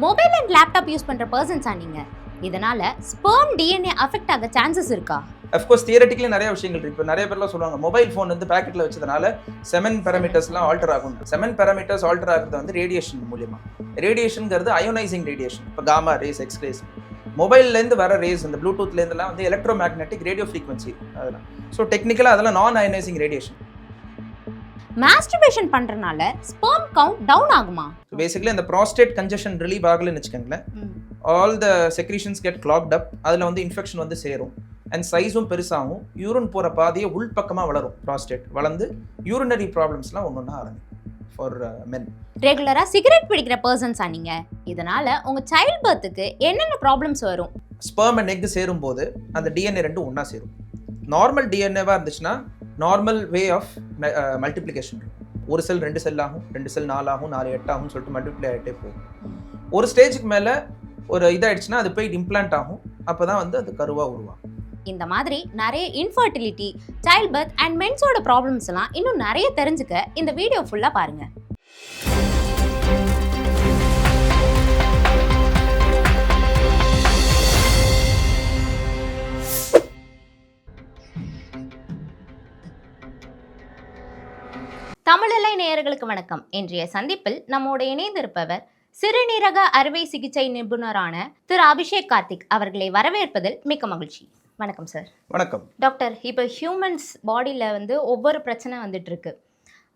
Mobile and laptop use பண்ற பர்சன்ஸா நீங்க? இதனால ஸ்பெர்ம் டிஎன்ஏ அஃபெக்ட் ஆக சான்சஸ் இருக்கா? அஃப்கோர்ஸ் தியரட்டிக்கலி நிறைய விஷயங்கள் இருக்கு. இப்போ நிறைய பேர்லாம் சொல்லுவாங்க மொபைல் ஃபோன் வந்து பேக்கெட்ல வச்சதுனால செமன் பேராமீட்டர்ஸ்லாம் ஆல்டர் ஆகும். செமன் பேராமீட்டர்ஸ் ஆல்டர் ஆகிறது வந்து ரேடியேஷன் மூலியமா. ரேடியேஷன்ங்கிறது அயோனைசிங் ரேடியேஷன். இப்போ காமா ரேஸ், எக்ஸ் ரேஸ், மொபைல்லேருந்து வர ரேஸ், இந்த ப்ளூடூத்லேருந்துலாம் வந்து எலக்ட்ரோ மேக்னெட்டிக் ரேடியோ ஃப்ரீக்வன்சி அதெல்லாம். ஸோ டெக்னிக்கலாக அதெல்லாம் நான் அயோனைசிங் ரேடியேஷன். மாஸ்டர்பேஷன் பண்றனால ஸ்பெர்ம் கவுண்ட் டவுன் ஆகுமா? பேசிக்கலி அந்த ப்ராஸ்டேட் கன்ஜெஷன் ரிலீவ் ஆகலன்னு வச்சுக்கோங்களேன், all the secretions get clogged up. அதில் வந்து இன்ஃபெக்ஷன் வந்து சேரும் அண்ட் சைஸும் பெருசாகும். யூரின் போகிற பாதையை உள்பக்கமாக வளரும். ப்ராஸ்டேட் வளர்ந்து யூரினரி ப்ராப்ளம்ஸ்லாம் ஒன்று ஒன்றா ஆரம்பிக்கும் ஃபார் மென். ரெகுலரா சிகரெட் பிடிக்கிற பர்சன்ஸா நீங்க? இதனால உங்க சைல்ட் பர்த்துக்கு என்னென்ன ப்ராப்ளம்ஸ் வரும்? ஸ்பெர்ம் அண்ட் எக் சேரும் போது அந்த டிஎன்ஏ ரெண்டும் ஒன்றா சேரும். நார்மல் டிஎன்ஏவாக இருந்துச்சுன்னா நார்மல் வே ஆஃப் மல்டிப்ளிகேஷன். ஒரு செல் 2 செல் ஆகும், 2 செல் 4 ஆகும், 4 8 ஆகும் சொல்லிட்டு மல்டிப்ளை ஆகிட்டே போகும். ஒரு ஸ்டேஜுக்கு மேலே ஒரு இதாகிடுச்சுன்னா அது போய் இம்ப்ளான்ட் ஆகும். அப்போ தான் வந்து அது கருவாக உருவாகும். இந்த மாதிரி நிறைய இன்ஃபர்டிலிட்டி, சைல்ட் பர்த் அண்ட் மென்ஸோட ப்ராப்ளம்ஸ் எல்லாம் இன்னும் நிறைய தெரிஞ்சுக்க இந்த வீடியோ ஃபுல்லாக பாருங்க. தமிழலை நேயர்களுக்கு வணக்கம். இன்றைய சந்திப்பில் நம்மோட இணைந்திருப்பவர் சிறுநீரக அறுவை சிகிச்சை நிபுணரான திரு அபிஷேக் கார்த்திக் அவர்களை வரவேற்பதில் மிக்க மகிழ்ச்சி. வணக்கம் சார். வணக்கம் டாக்டர். இப்போ ஹியூமன்ஸ் பாடியில் வந்து ஒவ்வொரு பிரச்சனை வந்துட்டு இருக்கு.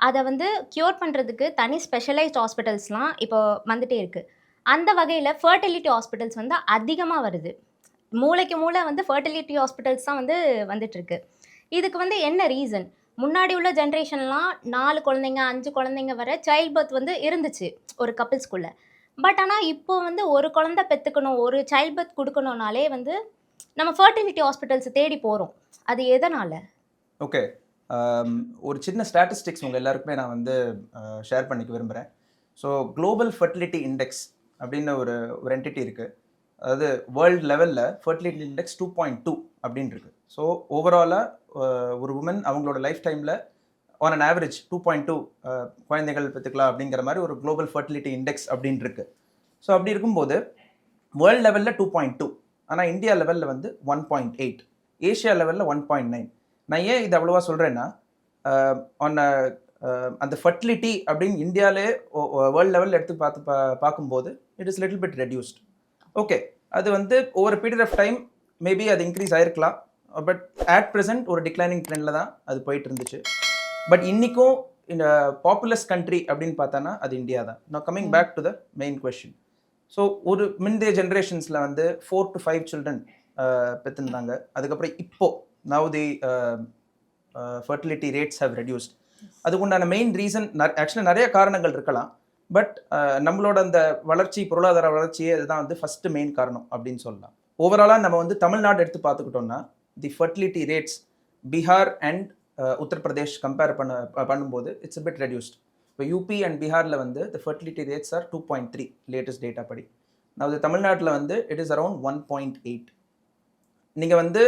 அதை வந்து க்யூர் பண்ணுறதுக்கு தனி ஸ்பெஷலைஸ்ட் ஹாஸ்பிட்டல்ஸ்லாம் இப்போ வந்துட்டே இருக்கு. அந்த வகையில் ஃபர்டிலிட்டி ஹாஸ்பிட்டல்ஸ் வந்து அதிகமாக வருது. மூளைக்கு மூளை வந்து ஃபர்டிலிட்டி ஹாஸ்பிட்டல்ஸ் தான் வந்து வந்துட்டு இருக்கு. இதுக்கு வந்து என்ன ரீசன்? முன்னாடி உள்ள ஜென்ரேஷன்லாம் 4 குழந்தைங்க 5 குழந்தைங்க வர சைல்ட் பர்த் வந்து இருந்துச்சு ஒரு கப்பிள்ஸ்குள்ளே. பட் ஆனால் இப்போ வந்து ஒரு குழந்தை பெற்றுக்கணும், ஒரு சைல்ட் பர்த் கொடுக்கணுன்னாலே வந்து நம்ம ஃபர்டிலிட்டி ஹாஸ்பிட்டல்ஸ் தேடி போகிறோம். அது எதனால்? ஓகே, ஒரு சின்ன ஸ்டாட்டிஸ்டிக்ஸ் உங்கள் எல்லாருக்குமே நான் வந்து ஷேர் பண்ணிக்க விரும்புகிறேன். ஸோ குளோபல் ஃபர்டிலிட்டி இண்டெக்ஸ் அப்படின்னு ஒரு என்டிட்டி இருக்குது. அதாவது வேர்ல்டு லெவலில் ஃபர்டிலிட்டி இண்டெக்ஸ் 2.2 அப்படின்னு இருக்குது. ஸோ ஓவராலாக ஒரு உமன் அவங்களோட லைஃப் டைமில் ஆன் அன் ஆவரேஜ் 2.2 குழந்தைகள் பெற்றுக்கலாம் அப்படிங்கிற மாதிரி ஒரு குளோபல் ஃபர்டிலிட்டி இண்டெக்ஸ் அப்படின்னு இருக்கு. ஸோ அப்படி இருக்கும்போது வேர்ல்டு லெவலில் 2.2, ஆனால் இந்தியா லெவலில் வந்து 1.8, ஏஷியா லெவலில் 1.9. நான் ஏன் இது அவ்வளோவா சொல்கிறேன்னா, அந்த ஃபர்டிலிட்டி அப்படின்னு இந்தியாவிலே வேர்ல்டு லெவலில் எடுத்து பார்க்கும்போது it is little bit reduced. Okay, அது வந்து over period of time maybe அது இன்க்ரீஸ் ஆகிருக்கலாம். பட் அட் ப்ரெசென்ட் ஒரு டிக்ளைனிங் ட்ரெண்டில் தான் அது போயிட்டு இருந்துச்சு. பட் இன்றைக்கும் இந்த பாப்புலஸ் கண்ட்ரி அப்படின்னு பார்த்தோன்னா அது இந்தியா தான். நான் coming back to the main question. So ஒரு முந்தைய ஜென்ரேஷன்ஸில் வந்து 4 to 5 சில்ட்ரன் பெற்றுருந்தாங்க. அதுக்கப்புறம் இப்போது now the fertility rates have reduced. அதுக்கு உண்டான மெயின் ரீசன் ஆக்சுவலாக நிறைய காரணங்கள் இருக்கலாம். பட் நம்மளோட அந்த வளர்ச்சி, பொருளாதார வளர்ச்சியே இதுதான் வந்து ஃபஸ்ட்டு மெயின் காரணம் அப்படின்னு சொல்லலாம். ஓவராலாக நம்ம வந்து தமிழ்நாடு எடுத்து the fertility rates Bihar and Uttar Pradesh compare பண்ணும்போது இட்ஸ் பிட் ரெடியூஸ்ட். இப்போ யூபி அண்ட் பீகாரில் வந்து the fertility rates are 2.3 latest data படி. நான் தமிழ்நாட்டில் வந்து இட் இஸ் அரௌண்ட் 1.8. நீங்கள் வந்து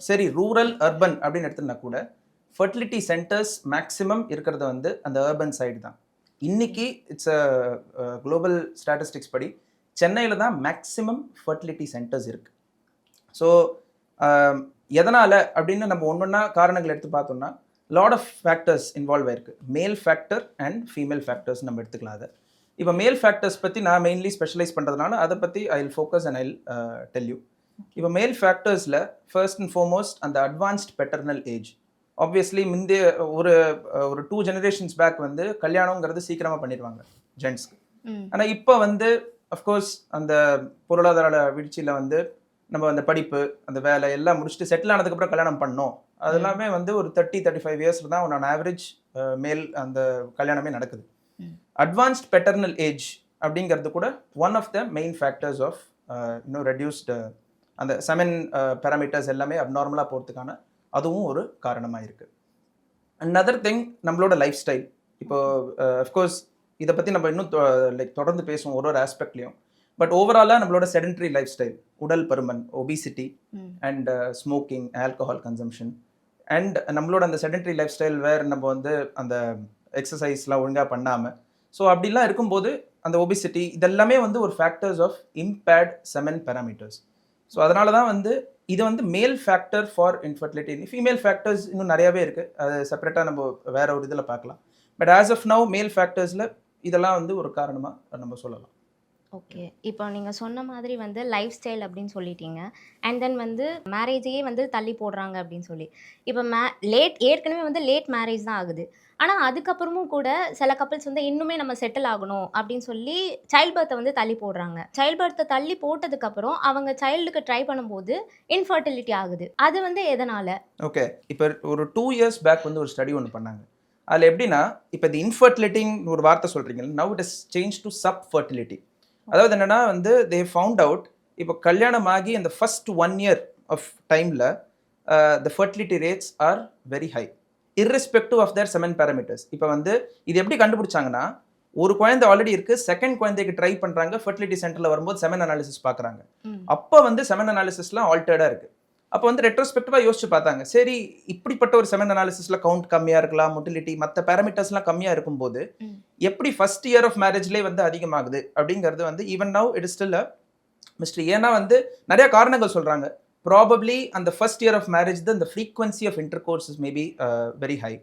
சரி ரூரல் அர்பன் அப்படின்னு எடுத்துனா கூட ஃபர்டிலிட்டி சென்டர்ஸ் மேக்ஸிமம் இருக்கிறது வந்து அந்த அர்பன் சைடு தான். இன்னைக்கு இட்ஸ் குளோபல் ஸ்டாட்டிஸ்டிக்ஸ் படி சென்னையில் தான் மேக்ஸிமம் ஃபர்டிலிட்டி சென்டர்ஸ் இருக்குது. ஸோ எதனால் அப்படின்னு நம்ம ஒன்றா காரணங்கள் எடுத்து பார்த்தோம்னா லாட் ஆஃப் ஃபேக்டர்ஸ் இன்வால்வ் ஆயிருக்கு. மேல் ஃபேக்டர் அண்ட் ஃபீமேல் ஃபேக்டர்ஸ் நம்ம எடுத்துக்கலாம். அதை இப்போ மேல் ஃபேக்டர்ஸ் பற்றி நான் மெயின்லி ஸ்பெஷலைஸ் பண்ணுறதுனால அதை பற்றி I will focus and I will tell you. இப்போ மேல் ஃபேக்டர்ஸில் ஃபர்ஸ்ட் அண்ட் ஃபார்மோஸ்ட் அந்த அட்வான்ஸ்ட் பெட்டர்னல் ஏஜ். ஆப்வியஸ்லி முந்தைய ஒரு 2 ஜெனரேஷன்ஸ் பேக் வந்து கல்யாணங்கிறது சீக்கிரமாக பண்ணிடுவாங்க ஜென்ட்ஸ்க்கு. ஆனால் இப்போ வந்து அஃப்கோர்ஸ் அந்த பொருளாதார வீழ்ச்சியில் வந்து நம்ம அந்த படிப்பு, அந்த வேலை எல்லாம் முடிச்சுட்டு செட்டில் ஆனதுக்கப்புறம் கல்யாணம் பண்ணோம். அது எல்லாமே வந்து ஒரு 30-35 இயர்ஸில் தான் ஒன் ஆவரேஜ் மேல் அந்த கல்யாணமே நடக்குது. அட்வான்ஸ்ட் பெட்டர்னல் ஏஜ் அப்படிங்கிறது கூட one of the main factors of reduced அந்த செமன் பேராமீட்டர்ஸ் எல்லாமே அப்நார்மலாக போகிறதுக்கான அதுவும் ஒரு காரணமாக இருக்குது. அனதர் திங் நம்மளோட லைஃப் ஸ்டைல். இப்போ அஃப்கோர்ஸ் இதை பற்றி நம்ம இன்னும் தொடர்ந்து பேசுவோம் ஒரு ஆஸ்பெக்ட்லையும். பட் ஓவராலாக நம்மளோட செடென்ட்ரி லைஃப் ஸ்டைல், உடல் பருமன், obesity and smoking, alcohol consumption and நம்மளோட அந்த செடென்ட்ரி லைஃப் ஸ்டைல் வேறு நம்ம வந்து அந்த எக்ஸசைஸ்லாம் ஒழுங்காக பண்ணாமல், ஸோ அப்படிலாம் இருக்கும்போது அந்த ஒபிசிட்டி இதெல்லாமே வந்து ஒரு factors of impaired semen parameters. So அதனால தான் வந்து இது வந்து male factor for infertility. Female factors இன்னும் நிறையாவே இருக்குது, அது செப்பரேட்டாக நம்ம வேற ஒரு இதில் பார்க்கலாம். பட் ஆஸ் ஆஃப் நவ் மேல் ஃபேக்டர்ஸில் இதெல்லாம் வந்து ஒரு காரணமாக நம்ம சொல்லலாம். ஓகே. இப்போ நீங்க சொன்ன மாதிரி வந்து லைஃப் ஸ்டைல் அப்படின்னு சொல்லிட்டீங்க. அண்ட் தென் வந்து மேரேஜையே வந்து தள்ளி போடுறாங்க அப்படின்னு சொல்லி. இப்போ ஏற்கனவே வந்து லேட் மேரேஜ் தான் ஆகுது. ஆனா அதுக்கப்புறமும் கூட சில கப்பிள்ஸ் வந்து இன்னுமே நம்ம செட்டில் ஆகணும் அப்படின்னு சொல்லி சைல்ட் பர்த்தை வந்து தள்ளி போடுறாங்க. சைல்ட் பர்த்தை தள்ளி போட்டதுக்கப்புறம் அவங்க சைல்டுக்கு ட்ரை பண்ணும்போது இன்ஃபர்டிலிட்டி ஆகுது. அது வந்து எதனால? ஓகே, இப்போ ஒரு 2 இயர்ஸ் பேக் வந்து ஒரு ஸ்டடி ஒன்று பண்ணாங்க. அதில் எப்படின்னா, இப்போ இந்த இன்ஃபர்டிலிட்டின்னு ஒரு வார்த்தை சொல்கிறீங்க, now it is change to sub fertility. அதாவது என்னன்னா வந்து தே ஃபவுண்ட் அவுட், இப்போ கல்யாணம் ஆகி அந்த ஃபர்ஸ்ட் 1 இயர் ஆஃப் டைமில் the fertility rates are very high irrespective of their semen parameters. இப்போ வந்து இது எப்படி கண்டுபிடிச்சாங்கன்னா, ஒரு குழந்தை ஆல்ரெடி இருக்கு, செகண்ட் குழந்தைக்கு ட்ரை பண்ணுறாங்க, ஃபர்டிலிட்டி சென்டரில் வரும்போது செமன் அனாலிசிஸ் பார்க்குறாங்க. அப்போ வந்து செமன் அனாலிசிஸ்லாம் ஆல்டர்டாக இருக்குது. அப்போ வந்து ரெட்ரோஸ்பெக்டிவாக யோசிச்சு பார்த்தாங்க, சரி இப்படிப்பட்ட ஒரு செமன் அனாலிசிஸில் கவுண்ட் கம்மியாக இருக்கலாம், மொட்டிலிட்டி மற்ற பேராமீட்டர்ஸ்லாம் கம்மியாக இருக்கும்போது எப்படி ஃபர்ஸ்ட் இயர் ஆஃப் மேரேஜ்லேயே வந்து அதிகமாகுது அப்படிங்கிறது வந்து even now it is still a mystery. ஏன்னா வந்து நிறைய காரணங்கள் சொல்கிறாங்க. ப்ராபப்ளி அந்த ஃபர்ஸ்ட் இயர் ஆஃப் மேரேஜ் தான் இந்த frequency of intercourse is maybe very high.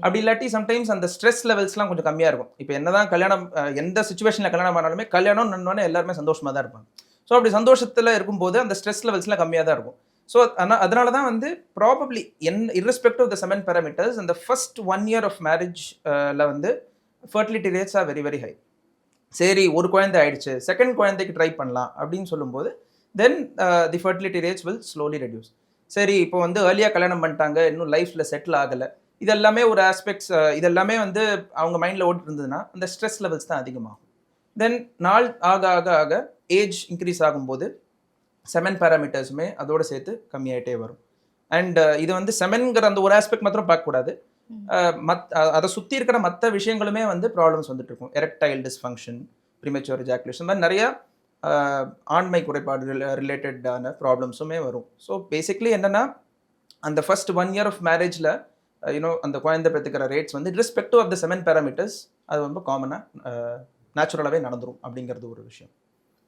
அப்படி இல்லாட்டி சம்டைம்ஸ் அந்த ஸ்ட்ரெஸ் லெவல்ஸ்லாம் கொஞ்சம் கம்மியாக இருக்கும். இப்போ என்னதான் கல்யாணம் எந்த சுச்சுவேஷனில் கல்யாணம் ஆனாலுமே கல்யாணம்னு எல்லாருமே சந்தோஷமாக தான் இருப்பாங்க. ஸோ அப்படி சந்தோஷத்தில் இருக்கும்போது அந்த ஸ்ட்ரெஸ் லெவல்ஸ்லாம் கம்மியாக தான் இருக்கும். ஸோ அதனால தான் வந்து probably irrespective of the semen parameters அந்த ஃபர்ஸ்ட் 1 இயர் ஆஃப் மேரேஜ்ல வந்து fertility rates are very very high. சரி ஒரு குழந்தை ஆயிடுச்சு, செகண்ட் குழந்தைக்கு ட்ரை பண்ணலாம் அப்படின்னு சொல்லும்போது then the fertility rates will slowly reduce. சரி இப்போ வந்து ஏர்லியாக கல்யாணம் பண்ணிட்டாங்க, இன்னும் லைஃப்பில் செட்டில் ஆகலை, இதெல்லாமே ஒரு ஆஸ்பெக்ட்ஸ், இதெல்லாமே வந்து அவங்க மைண்டில் ஓட்டு இருந்ததுன்னா அந்த ஸ்ட்ரெஸ் லெவல்ஸ் தான் அதிகமாகும். தென் நாள் ஆக ஆக ஆக ஏஜ் இன்க்ரீஸ் ஆகும்போது செமன் பேராமீட்டர்ஸுமே அதோடு சேர்த்து கம்மியாயிட்டே வரும். அண்ட் இது வந்து செமன்கிற அந்த ஒரு ஆஸ்பெக்ட் மாத்திரம் பார்க்கக்கூடாது, அதை சுற்றி இருக்கிற மற்ற விஷயங்களுமே வந்து ப்ராப்ளம்ஸ் வந்துட்டு இருக்கும். எரெக்டைல் டிஸ்ஃபங்க்ஷன், ப்ரீமெச்சூர் எஜாக்குலேஷன், மாதிரி நிறையா ஆண்மை குறைபாடு ரிலேட்டடான ப்ராப்ளம்ஸுமே வரும். ஸோ பேசிக்லி என்னென்னா அந்த ஃபர்ஸ்ட் 1 இயர் ஆஃப் மேரேஜில் அந்த குழந்தை பெற்றுக்கிற ரேட்ஸ் வந்து irrespective of the semen parameters அது ரொம்ப காமனாக நேச்சுரலாகவே நடந்துரும் அப்படிங்கிறது ஒரு விஷயம்.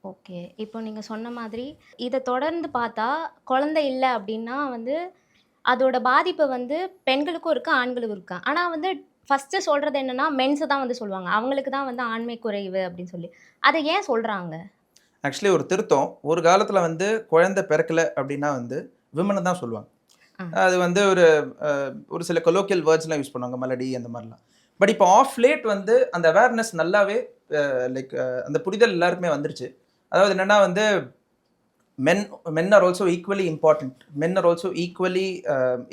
ஓகே. இப்போ நீங்க சொன்ன மாதிரி இத தொடர்ந்து பார்த்தா குழந்தை இல்ல அப்படின்னா வந்து அதோட பாதிப்பு வந்து பெண்களுக்கும் இருக்கு, ஆண்களுக்கும் இருக்கு. ஆனா வந்து ஃபர்ஸ்ட் சொல்றது என்னன்னா மென்ஸ தான் வந்து சொல்லுவாங்க. அவங்களுக்கு தான் வந்து ஆண்மை குறைவு அப்படின்னு சொல்லி. அத ஏன் சொல்றாங்க? ஆக்சுவலி ஒரு திருத்தம், ஒரு காலத்தில் வந்து குழந்தை பிறக்கல அப்படின்னா வந்து விமனை தான் சொல்லுவாங்க. அது வந்து ஒரு சில கொலோக்கியல் வேர்ட்ஸ்லாம் யூஸ் பண்ணுவாங்க, மலடி அந்த மாதிரிலாம். பட் இப்போ ஆஃப் லேட் வந்து அந்த அவேர்னஸ் நல்லாவே அந்த புரிதல் எல்லாருக்குமே வந்துருச்சு. அதாவது என்னென்னா வந்து men are also equally important, men are also equally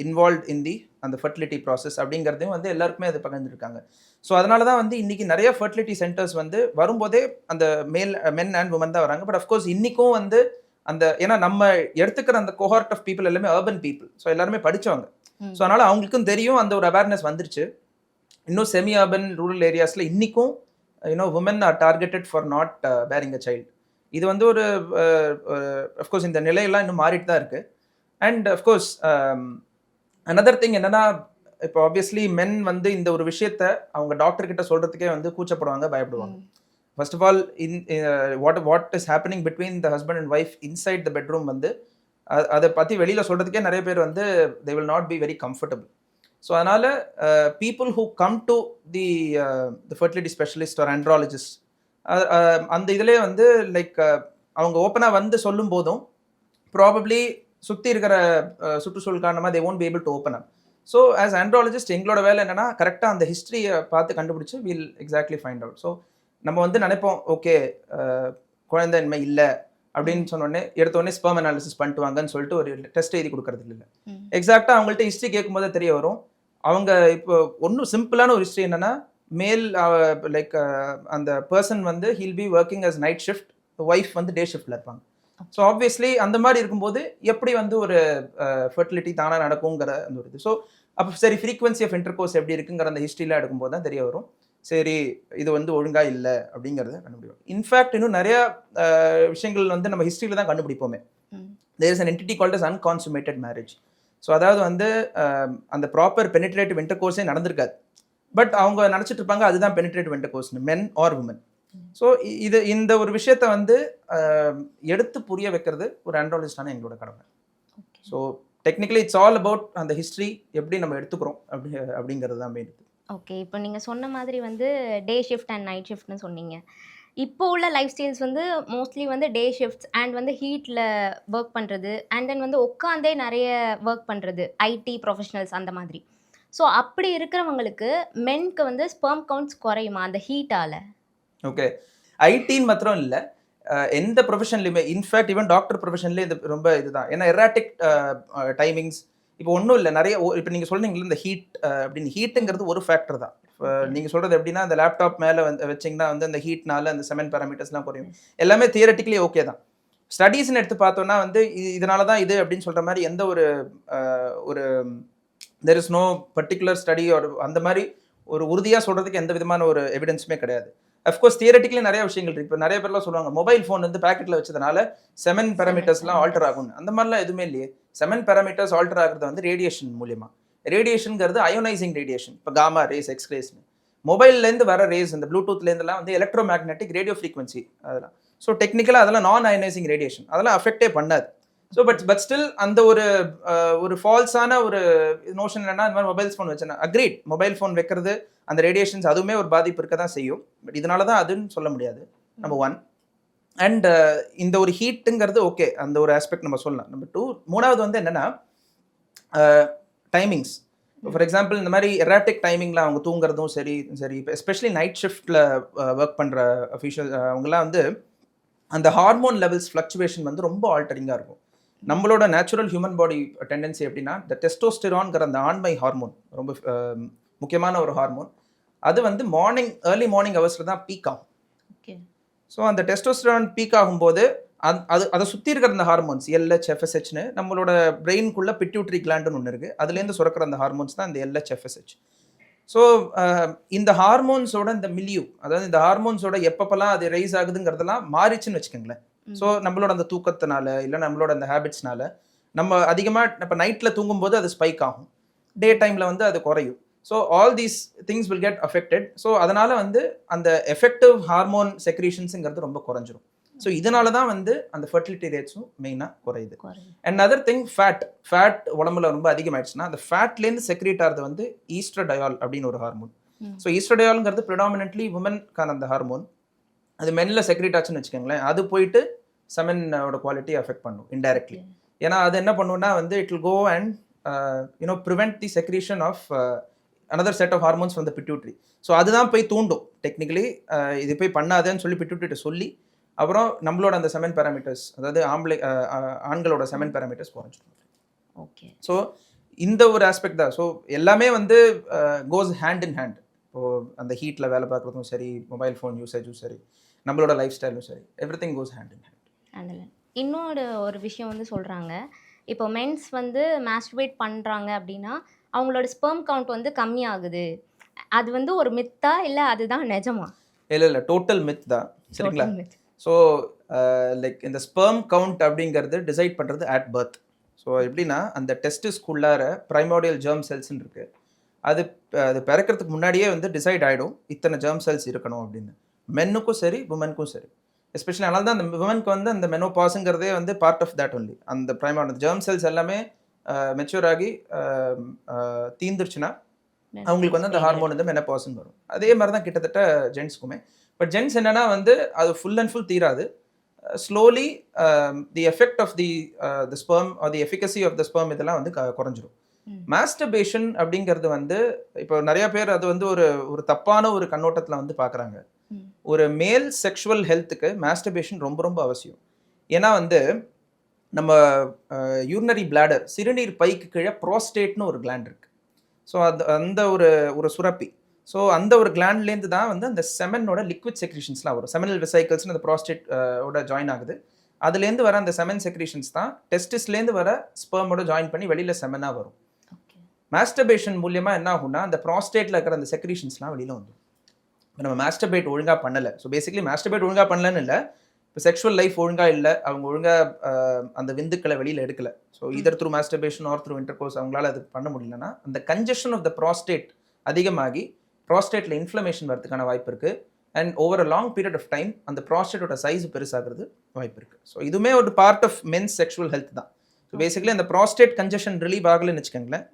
involved in அந்த ஃபர்டிலிட்டி ப்ராசஸ் அப்படிங்கிறதையும் வந்து எல்லாருக்குமே அது பகிர்ந்துருக்காங்க. ஸோ அதனால தான் வந்து இன்றைக்கி நிறைய ஃபர்டிலிட்டி சென்டர்ஸ் வந்து வரும்போதே அந்த மென் அண்ட் உமன் தான் வராங்க. பட் அஃப்கோர்ஸ் இன்றைக்கும் வந்து அந்த ஏன்னா நம்ம எடுத்துக்கிற அந்த கோஹார்ட் ஆஃப் பீப்புள் எல்லாமே அர்பன் பீப்புள், ஸோ எல்லாருமே படித்தவங்க. ஸோ அதனால் அவங்களுக்கும் தெரியும், அந்த ஒரு அவேர்னஸ் வந்துருச்சு. இன்னும் செமி அர்பன் ரூரல் ஏரியாஸில் இன்றைக்கும் women are targeted for not bearing a child. இது வந்து ஒரு அஃப்கோர்ஸ் இந்த நிலையெல்லாம் இன்னும் மாறிட்டு தான் இருக்குது. அண்ட் அஃப்கோர்ஸ் another திங் என்னென்னா, இப்போ ஆப்வியஸ்லி மென் வந்து இந்த ஒரு விஷயத்த அவங்க டாக்டர்கிட்ட சொல்கிறதுக்கே வந்து கூச்சப்படுவாங்க, பயப்படுவாங்க. First of all what is happening between the husband and wife inside the bedroom வந்து அதை பற்றி வெளியில் சொல்கிறதுக்கே நிறைய பேர் வந்து they will not be very comfortable. So அதனால் people who come to the fertility specialist or andrologist அந்த இதிலே வந்து அவங்க ஓப்பனாக வந்து சொல்லும் போதும் ப்ராபப்ளி சுற்றி இருக்கிற சுற்றுச்சூழல் காரணமாக they won't be able to open up. So as andrologist எங்களோட வேலை என்னென்னா கரெக்டாக அந்த ஹிஸ்ட்ரியை பார்த்து கண்டுபிடிச்சி will exactly find out. So நம்ம வந்து நினைப்போம், ஓகே குழந்தைன்மை இல்லை அப்படின்னு சொன்னோடனே எடுத்தோடனே ஸ்பெர்ம் அனாலிசிஸ் பண்ணிட்டு வாங்கன்னு சொல்லிட்டு ஒரு டெஸ்ட் எழுதி கொடுக்கறது இல்லை. எக்ஸாக்டாக அவங்கள்ட்ட ஹிஸ்ட்ரி கேட்கும்போது தெரிய வரும். அவங்க இப்போ ஒன்றும் சிம்பிளான ஒரு ஹிஸ்ட்ரி என்னென்னா, மேல் அந்த பர்சன் வந்து he'll be working as night shift, wife வந்து டே ஷிஃப்டில் இருப்பாங்க. ஸோ ஆப்வியஸ்லி அந்த மாதிரி இருக்கும்போது எப்படி வந்து ஒரு ஃபர்டிலிட்டி தானாக நடக்குங்கிற அந்த ஒரு இது. ஸோ அப்போ சரி ஃப்ரீக்வன்சி ஆஃப் இன்டர்கோர்ஸ் எப்படி இருக்குங்கிற அந்த ஹிஸ்ட்ரியில் எடுக்கும்போது தான் தெரிய வரும், சரி இது வந்து ஒழுங்காக இல்லை அப்படிங்கிறத கண்டுபிடிப்போம். இன்ஃபேக்ட் இன்னும் நிறையா விஷயங்கள் வந்து நம்ம ஹிஸ்ட்ரியில் தான் கண்டுபிடிப்போமே. There is an entity called as unconsummated marriage. So அதாவது வந்து அந்த ப்ராப்பர் பெனிட்ரேட்டிவ் இன்டர்கோர்ஸே நடந்திருக்காது, பட் அவங்க நினச்சிட்டு இருப்பாங்க அதுதான் பெனிட்ரேட்டிவ் இன்டர்கோர்ஸ்னு, மென் ஆர் உமன். ஸோ இந்த ஒரு விஷயத்த வந்து எடுத்து புரிய வைக்கிறது ஒரு ஆண்ட்ராலஜிஸ்டான எங்களோட கடமை. So technically it's all about அந்த ஹிஸ்ட்ரி எப்படி நம்ம எடுத்துக்கிறோம் அப்படிங்கிறது தான் மெயின். ஓகே. இப்போ நீங்க சொன்ன மாதிரி வந்து டே ஷிஃப்ட் அண்ட் நைட் ஷிஃப்ட்னு சொன்னீங்க. இப்போ உள்ள லைஃப் ஸ்டைல்ஸ் வந்து மோஸ்ட்லி வந்து டே ஷிஃப்ட்ஸ் அண்ட் வந்து ஹீட்ல ஒர்க் பண்றது, அண்ட் தென் வந்து உட்காந்தே நெறைய ஒர்க் பண்றது. ஐடி ப்ரொஃபஷனல்ஸ் அந்த மாதிரி. ஸோ அப்படி இருக்கிறவங்களுக்கு மென்க்கு வந்து ஸ்பெர்ம் கவுண்ட்ஸ் குறையுமா அந்த ஹீட்டால? ஓகே. ஐடின்னு மாத்திரம் இல்லை, எந்த ப்ரொஃபஷன்லையுமே, இன்ஃபேக்ட் ஈவன் டாக்டர் ப்ரொஃபஷன்லேயே இது ரொம்ப இதுதான். ஏன்னா எராட்டிக் டைமிங்ஸ் இப்போ ஒன்றும் இல்லை, நிறைய இப்போ நீங்கள் சொல்றீங்களா இந்த ஹீட் அப்படின்னு, ஹீட்டுங்கிறது ஒரு ஃபேக்டர் தான். நீங்கள் சொல்கிறது எப்படின்னா அந்த லேப்டாப் மேலே வந்து வச்சிங்கன்னா வந்து அந்த ஹீட்னால அந்த செமன் பேராமீட்டர்ஸ்லாம் குறையும். எல்லாமே தியரட்டிக்கலி ஓகே தான். ஸ்டடீஸ்ன்னு எடுத்து பார்த்தோன்னா வந்து இதனால தான் இது அப்படின்னு சொல்கிற மாதிரி எந்த ஒரு ஒரு there is no particular study ஒரு அந்த மாதிரி ஒரு உறுதியாக சொல்கிறதுக்கு எந்த விதமான ஒரு எவிடன்ஸுமே கிடையாது. அஃப்கோர்ஸ் தியரட்டிக்கலி நிறைய விஷயங்கள் இருக்குது. இப்போ நிறைய பேர்லாம் சொல்லுவாங்க மொபைல் ஃபோன் வந்து பேக்கெட்டில் வச்சதுனால செமன் பேராமீட்டர்ஸ்லாம் ஆல்டர் ஆகும்னு. அந்த மாதிரிலாம் எதுவுமே இல்லையே. செமன் பேராமீட்டர்ஸ் ஆல்டர் ஆகிறது வந்து ரேடியேஷன் மூலியமா. ரேடியேஷனுங்கிறது அயோனைசிங் ரேடியேஷன். இப்போ காமா ரேஸ், எக்ஸ்ரேஸ்னு மொபைல்லேருந்து வர ரேஸ், இந்த ப்ளூடூத்லேருந்துலாம் வந்து எலக்ட்ரோ மேக்னெட்டிக் ரேடியோ ஃப்ரீக்வன்சி அதெல்லாம். ஸோ டெக்னிக்கலாக அதெல்லாம் நான் அயனைசிங் ரேடியேஷன், அதெல்லாம் அஃபெக்டே பண்ணாது. ஸோ பட் ஸ்டில் அந்த ஒரு ஃபால்ஸான ஒரு நோஷன் என்னன்னா இந்த மாதிரி மொபைல் ஃபோன் வச்சேன்னா அக்ரீட், மொபைல் ஃபோன் வைக்கிறது அந்த ரேடியேஷன்ஸ் அதுவுமே ஒரு பாதிப்பு இருக்க தான் செய்யும். பட் இதனால தான் அதுன்னு சொல்ல முடியாது. நம்பர் 1. அண்ட் இந்த ஒரு ஹீட்டுங்கிறது ஓகே, அந்த ஒரு ஆஸ்பெக்ட் நம்ம சொல்லலாம். நம்பர் 2, மூணாவது வந்து என்னன்னா டைமிங்ஸ். ஃபார் எக்ஸாம்பிள் இந்த மாதிரி எராட்டிக் டைமிங்கில் அவங்க தூங்குறதும் சரி இப்போ எஸ்பெஷலி நைட் ஷிஃப்டில் ஒர்க் பண்ணுற அஃபீஷியல் அவங்களாம் வந்து அந்த ஹார்மோன் லெவல்ஸ் ஃப்ளக்சுவேஷன் வந்து ரொம்ப ஆல்டரிங்காக இருக்கும். நம்மளோட நேச்சுரல் ஹியூமன் பாடி டெண்டன்சி எப்படின்னா இந்த டெஸ்டோஸ்டெரான்கிற அந்த ஆண்மை ஹார்மோன் ரொம்ப முக்கியமான ஒரு ஹார்மோன். அது வந்து ஏர்லி மார்னிங் ஹவர்ஸில் தான் பீக் ஆகும். ஸோ அந்த டெஸ்டோஸ்டெரான் பீக் ஆகும்போது அதை சுற்றி இருக்கிற அந்த ஹார்மோன்ஸ் LH FSHன்னு நம்மளோட பிரெயினுக்குள்ள பிட்யூட்ரி கிளாண்டுன்னு ஒன்று இருக்குது. அதுலேருந்து சுரக்கிற அந்த ஹார்மோன்ஸ் தான் இந்த LH FSH. ஸோ இந்த ஹார்மோன்ஸோட இந்த மில்யூ, அதாவது இந்த ஹார்மோன்ஸோட எப்பப்பெல்லாம் அது ரைஸ் ஆகுதுங்கிறதெல்லாம் மாறிச்சுன்னு வச்சுக்கோங்களேன். ஸோ நம்மளோட அந்த தூக்கத்தினால இல்லை நம்மளோட அந்த ஹேபிட்ஸ்னால நம்ம அதிகமாக இப்போ நைட்டில் தூங்கும்போது அது ஸ்பைக் ஆகும், டே டைமில் வந்து அது குறையும். So all these things will get affected. So அதனால் வந்து அந்த எஃபெக்டிவ் ஹார்மோன் செக்ரீஷன்ஸுங்கிறது ரொம்ப குறைஞ்சிரும். ஸோ இதனால தான் வந்து அந்த ஃபர்டிலிட்டி ரேட்ஸும் மெயினாக குறையுது. அண்ட் அதர் திங் ஃபேட் உடம்புல ரொம்ப அதிகமாகிடுச்சுன்னா அந்த ஃபேட்லேருந்து செக்ரீட் ஆகிறது வந்து ஈஸ்ட்ரடயால் அப்படின்னு ஒரு ஹார்மோன். ஸோ ஈஸ்ட்ரடயால்ங்கிறது ப்ரிடாமினன்ட்லி உமன்கான அந்த ஹார்மோன். அது மென்னில் செக்ரீட் ஆச்சுன்னு வச்சுக்கோங்களேன், அது போயிட்டு செமனோட குவாலிட்டி அஃபெக்ட் பண்ணும் இன்டைரக்ட்லி. ஏன்னா அது என்ன பண்ணுன்னா வந்து it will go and prevent the secretion of another set of hormones from the pituitary. So அதுதான் போய் தூண்டும் டெக்னிக்கலி, இது போய் பண்ணாதேன்னு சொல்லி பிட்யூட்டரிட்ட சொல்லி அப்புறம் நம்மளோட அந்த செமன் பேராமீட்டர்ஸ், அதாவது ஆண்களோட செமன் பேராமீட்டர்ஸ் குறைஞ்சிடும். ஓகே. ஸோ இந்த ஒரு ஆஸ்பெக்ட் தான். ஸோ எல்லாமே வந்து கோஸ் ஹேண்ட் இன் ஹேண்ட். இப்போது அந்த ஹீட்டில் வேலை பார்க்குறதும் சரி, மொபைல் ஃபோன் யூசேஜும் சரி, நம்மளோட லைஃப் ஸ்டைலும் சரி, every thing cos hand in hand. இன்னொரு ஒரு விஷயம் வந்து சொல்கிறாங்க, இப்போ மென்ஸ் வந்து மாஸ்டர்பேட் பண்ணுறாங்க அப்படின்னா அவங்களோட ஸ்பெர்ம் கவுண்ட் வந்து கம்மியாகுது. அது வந்து ஒரு மித்தா இல்லை அதுதான் நிஜமா? இல்லை டோட்டல் மித் தான். சரிங்களா? ஸோ லைக் இந்த ஸ்பெர்ம் கவுண்ட் அப்படிங்கிறது டிசைட் பண்ணுறது அட் பர்த். ஸோ எப்படின்னா அந்த டெஸ்டிஸ்குள்ளார ப்ரைமோடியல் ஜெர்ம் செல்ஸ்ன்னு இருக்குது. அது பிறக்கிறதுக்கு முன்னாடியே வந்து டிசைட் ஆகிடும் இத்தனை ஜெர்ம் செல்ஸ் இருக்கணும் அப்படின்னு. மென்னுக்கும் சரி உமனுக்கும் சரி. எஸ்பெஷலி அதனால தான் அந்த உமனுக்கு வந்து அந்த மெனோபாஸுங்கிறதே வந்து பார்ட் ஆஃப் தேட் ஒன்லி. அந்த ப்ரைமோடியல் ஜெர்ம் செல்ஸ் எல்லாமே மெச்சூர் ஆகி தீந்துருச்சுன்னா அவங்களுக்கு வந்து அந்த ஹார்மோன் வந்து மெனோபாஸ்ன்னு வரும். அதே மாதிரி தான் கிட்டத்தட்ட ஜென்ஸ்க்குமே. பட் ஜென்ஸ் என்னன்னா வந்து அது ஃபுல் அண்ட் ஃபுல் தீராது. Slowly the effect of the sperm or the efficacy of the sperm இதெல்லாம் வந்து குறைஞ்சிரும். மாஸ்டர்பேஷன் அப்படிங்கிறது வந்து இப்போ நிறைய பேர் அது வந்து ஒரு தப்பான ஒரு கண்ணோட்டத்தில் வந்து பார்க்குறாங்க. ஒரு மேல் செக்ஷுவல் ஹெல்த்துக்கு மாஸ்டர்பேஷன் ரொம்ப ரொம்ப அவசியம். ஏன்னா வந்து நம்ம யூரினரி பிளாடர், சிறுநீர் பைக்கு கீழே ப்ரோஸ்டேட்னு ஒரு கிளாண்ட் இருக்குது. ஸோ அந்த ஒரு சுரப்பி. ஸோ அந்த ஒரு கிளாண்ட்லேருந்து தான் வந்து அந்த செமனோட லிக்விட் செக்ரீஷன்ஸ்லாம் வரும். செமினல் வெசைக்கிள்ஸ்னு அந்த ப்ரோஸ்டேட் ஓட ஜாயின் ஆகுது. அதுலேருந்து வர அந்த செமன் செக்ரீஷன்ஸ் தான் டெஸ்டிஸ்லேருந்து வர ஸ்பெர்மோட ஜாயின் பண்ணி வெளியில் செமனாக வரும். மாஸ்டர்பேஷன் மூலியமாக என்ன ஆகும்னா அந்த ப்ராஸ்டேட்டில் இருக்கிற அந்த செக்ரீஷன்ஸ்லாம் வெளியில் வந்துடும். இப்போ நம்ம மாஸ்டர்பேட் ஒழுங்காக பண்ணலை. ஸோ பேசிக்கலி மாஸ்டர்பேட் ஒழுங்காக பண்ணலன்னு இல்லை, இப்போ செக்ஷுவல் லைஃப் ஒழுங்காக இல்லை, அவங்க ஒழுங்காக அந்த விந்துக்களை வெளியில் எடுக்கலை. So either through masturbation or through intercourse அவங்களால அது பண்ண முடியலன்னா அந்த கன்ஜெஷன் ஆஃப் த ப்ராஸ்டேட் அதிகமாகி ப்ராஸ்டேட்டில் இன்ஃப்ளமேஷன் வரதுக்கான வாய்ப்பு இருக்குது. And over a long period of time அந்த ப்ராஸ்டேட்டோட சைஸ் பெருசாகிறது வாய்ப்பு இருக்குது. ஸோ இதுவுமே ஒரு part of men's sexual health தான். ஸோ பேசிக்கலி அந்த ப்ராஸ்டேட் கன்ஜெஷன் ரிலீவ் ஆகலைன்னு வச்சுக்கோங்களேன்,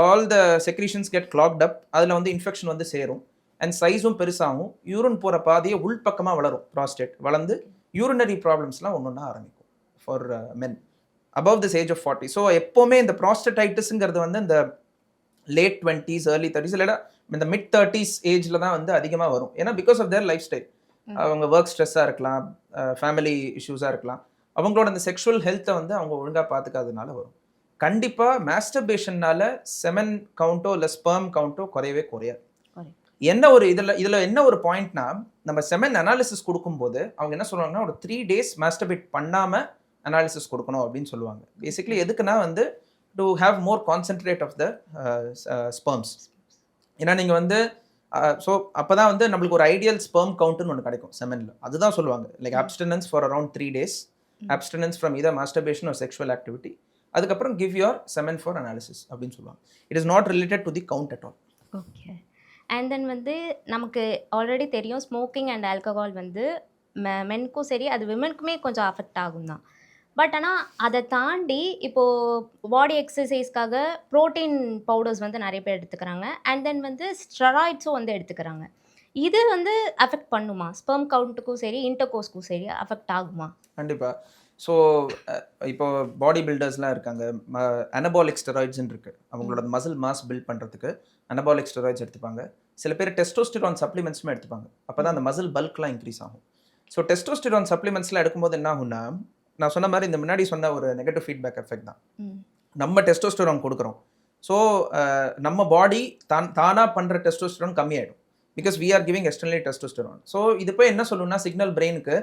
all the secretions get clogged up, அதில் வந்து இன்ஃபெக்ஷன் வந்து சேரும் அண்ட் சைஸும் பெருசாகும், யூரின் போகிற பாதையை உள்பக்கமாக வளரும், ப்ராஸ்டேட் வளர்ந்து யூரினரி ப்ராப்ளம்ஸ்லாம் ஒன்று ஆரம்பிக்கும் for men above this age of 40. So எப்போவுமே இந்த ப்ராஸ்டடைட்டிஸுங்கிறது வந்து இந்த லேட் 20s early 30s இல்லைனா இந்த மிட் 30s ஏஜில் தான் வந்து அதிகமாக வரும். ஏன்னா because of their lifestyle, அவங்க ஒர்க் ஸ்ட்ரெஸ்ஸாக இருக்கலாம், ஃபேமிலி இஷ்யூஸாக இருக்கலாம், அவங்களோட அந்த செக்ஷுவல் ஹெல்த்தை வந்து அவங்க ஒழுங்காக பார்த்துக்காததுனால வரும். கண்டிப்பாக மாஸ்டர்பேஷன்னால செமன் கவுண்டோ இல்லை ஸ்பெர்ம் கவுண்டோ குறையவே குறையாது. என்ன ஒரு இதில் என்ன ஒரு பாயிண்ட்னா, நம்ம செமன் அனாலிசிஸ் கொடுக்கும்போது அவங்க என்ன சொல்லுவாங்கன்னா ஒரு 3 days மாஸ்டர்பேட் பண்ணாமல் அனாலிசிஸ் கொடுக்கணும் அப்படின்னு சொல்லுவாங்க. பேசிக்கலி எதுக்குன்னா வந்து to have more concentrate of the sperms. ஏன்னா நீங்கள் வந்து ஸோ அப்போ தான் வந்து நம்மளுக்கு ஒரு ஐடியல் ஸ்பெர்ம் கவுண்ட்னு ஒன்று கிடைக்கும் செமனில். அதுதான் சொல்லுவாங்க like abstinence for around 3 days, abstinence from either masturbation or sexual activity, அதுக்கப்புறம் give your semen for analysis அப்படின்னு சொல்லுவாங்க. It is not related to the count at all. Okay. And then வந்து நமக்கு ஆல்ரெடி தெரியும் ஸ்மோக்கிங் அண்ட் ஆல்கஹால் வந்து மென்க்கும் சரி அது விமென்க்குமே கொஞ்சம் அஃபெக்ட் ஆகும் தான். பட் ஆனால் அதை தாண்டி இப்போது பாடி எக்ஸசைஸ்க்காக ப்ரோட்டீன் பவுடர்ஸ் வந்து நிறைய பேர் எடுத்துக்கிறாங்க. அண்ட் தென் வந்து ஸ்டெராய்ட்ஸும் வந்து எடுத்துக்கிறாங்க. இது வந்து அஃபெக்ட் பண்ணுமா? ஸ்பெர்ம் கவுண்ட்டுக்கும் சரி இன்டர்கோர்ஸ்க்கும் சரி அஃபெக்ட் ஆகுமா? கண்டிப்பாக. ஸோ இப்போ பாடி பில்டர்ஸ்லாம் இருக்காங்க, அனபாலிக் ஸ்டெராய்ட்ஸ்ன்னு இருக்குது, அவங்களோட மசில் மாஸ் பில்ட் பண்ணுறதுக்கு அனபாலிக் ஸ்டெராய்ட்ஸ் எடுத்துப்பாங்க. சில பேர் டெஸ்டோஸ்டிரான் சப்ளிமெண்ட்ஸுமே எடுத்துப்பாங்க, அப்போ தான் அந்த மசில் பல்க்லாம் இன்க்ரீஸ் ஆகும். ஸோ டெஸ்டோஸ்டிரான் சப்ளிமெண்ட்ஸ்லாம் எடுக்கும்போது என்ன ஆகும்னா, நான் சொன்ன மாதிரி இந்த முன்னாடி சொன்ன ஒரு நெகட்டிவ் ஃபீட்பேக் எஃபெக்ட் தான். நம்ம டெஸ்டோஸ்டெரான் கொடுக்குறோம், ஸோ நம்ம பாடி தானாக பண்ணுற டெஸ்டோஸ்டெரான் கம்மியாயிடும் because we are giving externally testosterone. So இது போய் என்ன சொல்லணும்னா சிக்னல் பிரெயினுக்கு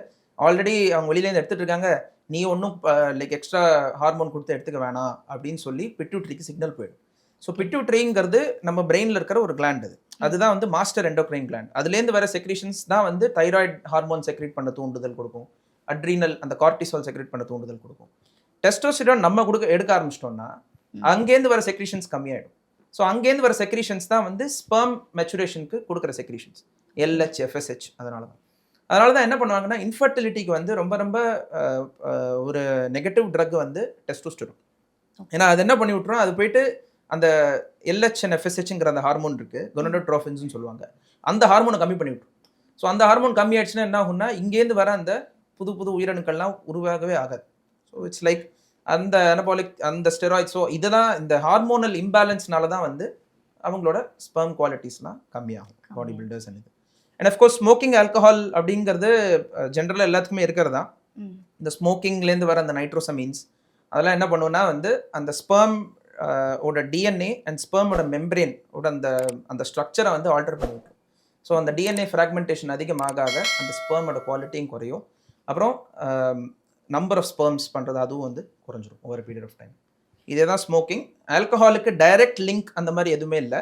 ஆல்ரெடி அவங்க வெளியிலேருந்து எடுத்துகிட்டு இருக்காங்க, நீ ஒன்றும் லைக் எக்ஸ்ட்ரா ஹார்மோன் கொடுத்து எடுத்துக்க வேணாம் அப்படின்னு சொல்லி பிட்யூட்ரிக்கு சிக்னல் போயிடும். ஸோ பிட்யூட்ரிங்கிறது நம்ம பிரெயினில் இருக்கிற ஒரு கிளாண்ட், அதுதான் வந்து மாஸ்டர் எண்டோக்ரைன் கிளாண்ட். அதுலேருந்து வர செக்ரீஷன்ஸ் தான் வந்து தைராய்டு ஹார்மோன் செக்ரேட் பண்ண தூண்டுதல் கொடுக்கும், அட்ரீனல் அந்த கார்டிசால் செக்ரேட் பண்ண தூண்டுதல் கொடுக்கும். டெஸ்டோஸ்டிரான் நம்ம எடுக்க ஆரம்பிச்சிட்டோம்னா அங்கேருந்து வர செக்ரீஷன்ஸ் கம்மியாயிடும். ஸோ அங்கேருந்து வர செக்ரீஷன்ஸ் தான் வந்து ஸ்பெர்ம் மெச்சுரேஷனுக்கு கொடுக்குற செக்ரீஷன்ஸ், LH FSH. அதனால தான் என்ன பண்ணுவாங்கன்னா இன்ஃபர்டிலிட்டிக்கு வந்து ரொம்ப ரொம்ப ஒரு நெகட்டிவ் ட்ரக் வந்து டெஸ்டோஸ்டிரான். ஏன்னா அது என்ன பண்ணி விட்டுரும், அது போயிட்டு அந்த LH and FSHங்கிற அந்த ஹார்மோன் இருக்குது, கொனடோட்ரோபின்ஸ்னு சொல்லுவாங்க, அந்த ஹார்மோனை கம்மி பண்ணி விட்டுரும். ஸோ அந்த ஹார்மோன் கம்மி ஆயிடுச்சுன்னா என்ன ஆகும்னா இங்கேருந்து வர அந்த புது புது உயிரணுக்கள்லாம் உருவாகவே ஆகாது. ஸோ இட்ஸ் லைக் அந்த அனபாலிக் அந்த ஸ்டெராய்ட். ஸோ இதுதான் இந்த ஹார்மோனல் இம்பேலன்ஸ்னால தான் வந்து அவங்களோட ஸ்பெர்ம் குவாலிட்டிஸ்லாம் கம்மியாகும் பாடி பில்டர்ஸ். இது அண்ட் அஃப்கோர்ஸ் ஸ்மோக்கிங் ஆல்கஹால் அப்படிங்கிறது ஜென்ரலாக எல்லாத்துக்குமே இருக்கிறது தான். இந்த ஸ்மோக்கிங்லேருந்து வர அந்த நைட்ரோசமீன்ஸ் அதெல்லாம் என்ன பண்ணுவோன்னா வந்து அந்த ஸ்பெர்ம் ஓட DNA அண்ட் ஸ்பெர்மோட மெம்ப்ரேன் ஓட அந்த ஸ்ட்ரக்சரை வந்து ஆல்டர் பண்ணி விட்டுரும். ஸோ அந்த DNA ஃப்ராக்மெண்டேஷன் அதிகமாக அந்த ஸ்பெர்மோட குவாலிட்டியும் குறையும், அப்புறம் நம்பர் ஆஃப் ஸ்பெர்ம்ஸ் பண்ணுறது அதுவும் வந்து குறைஞ்சிரும் ஓவர் பீரியட் ஆஃப் டைம். இதே தான் ஸ்மோக்கிங். ஆல்கஹாலுக்கு டைரக்ட் லிங்க் அந்த மாதிரி எதுவுமே இல்லை,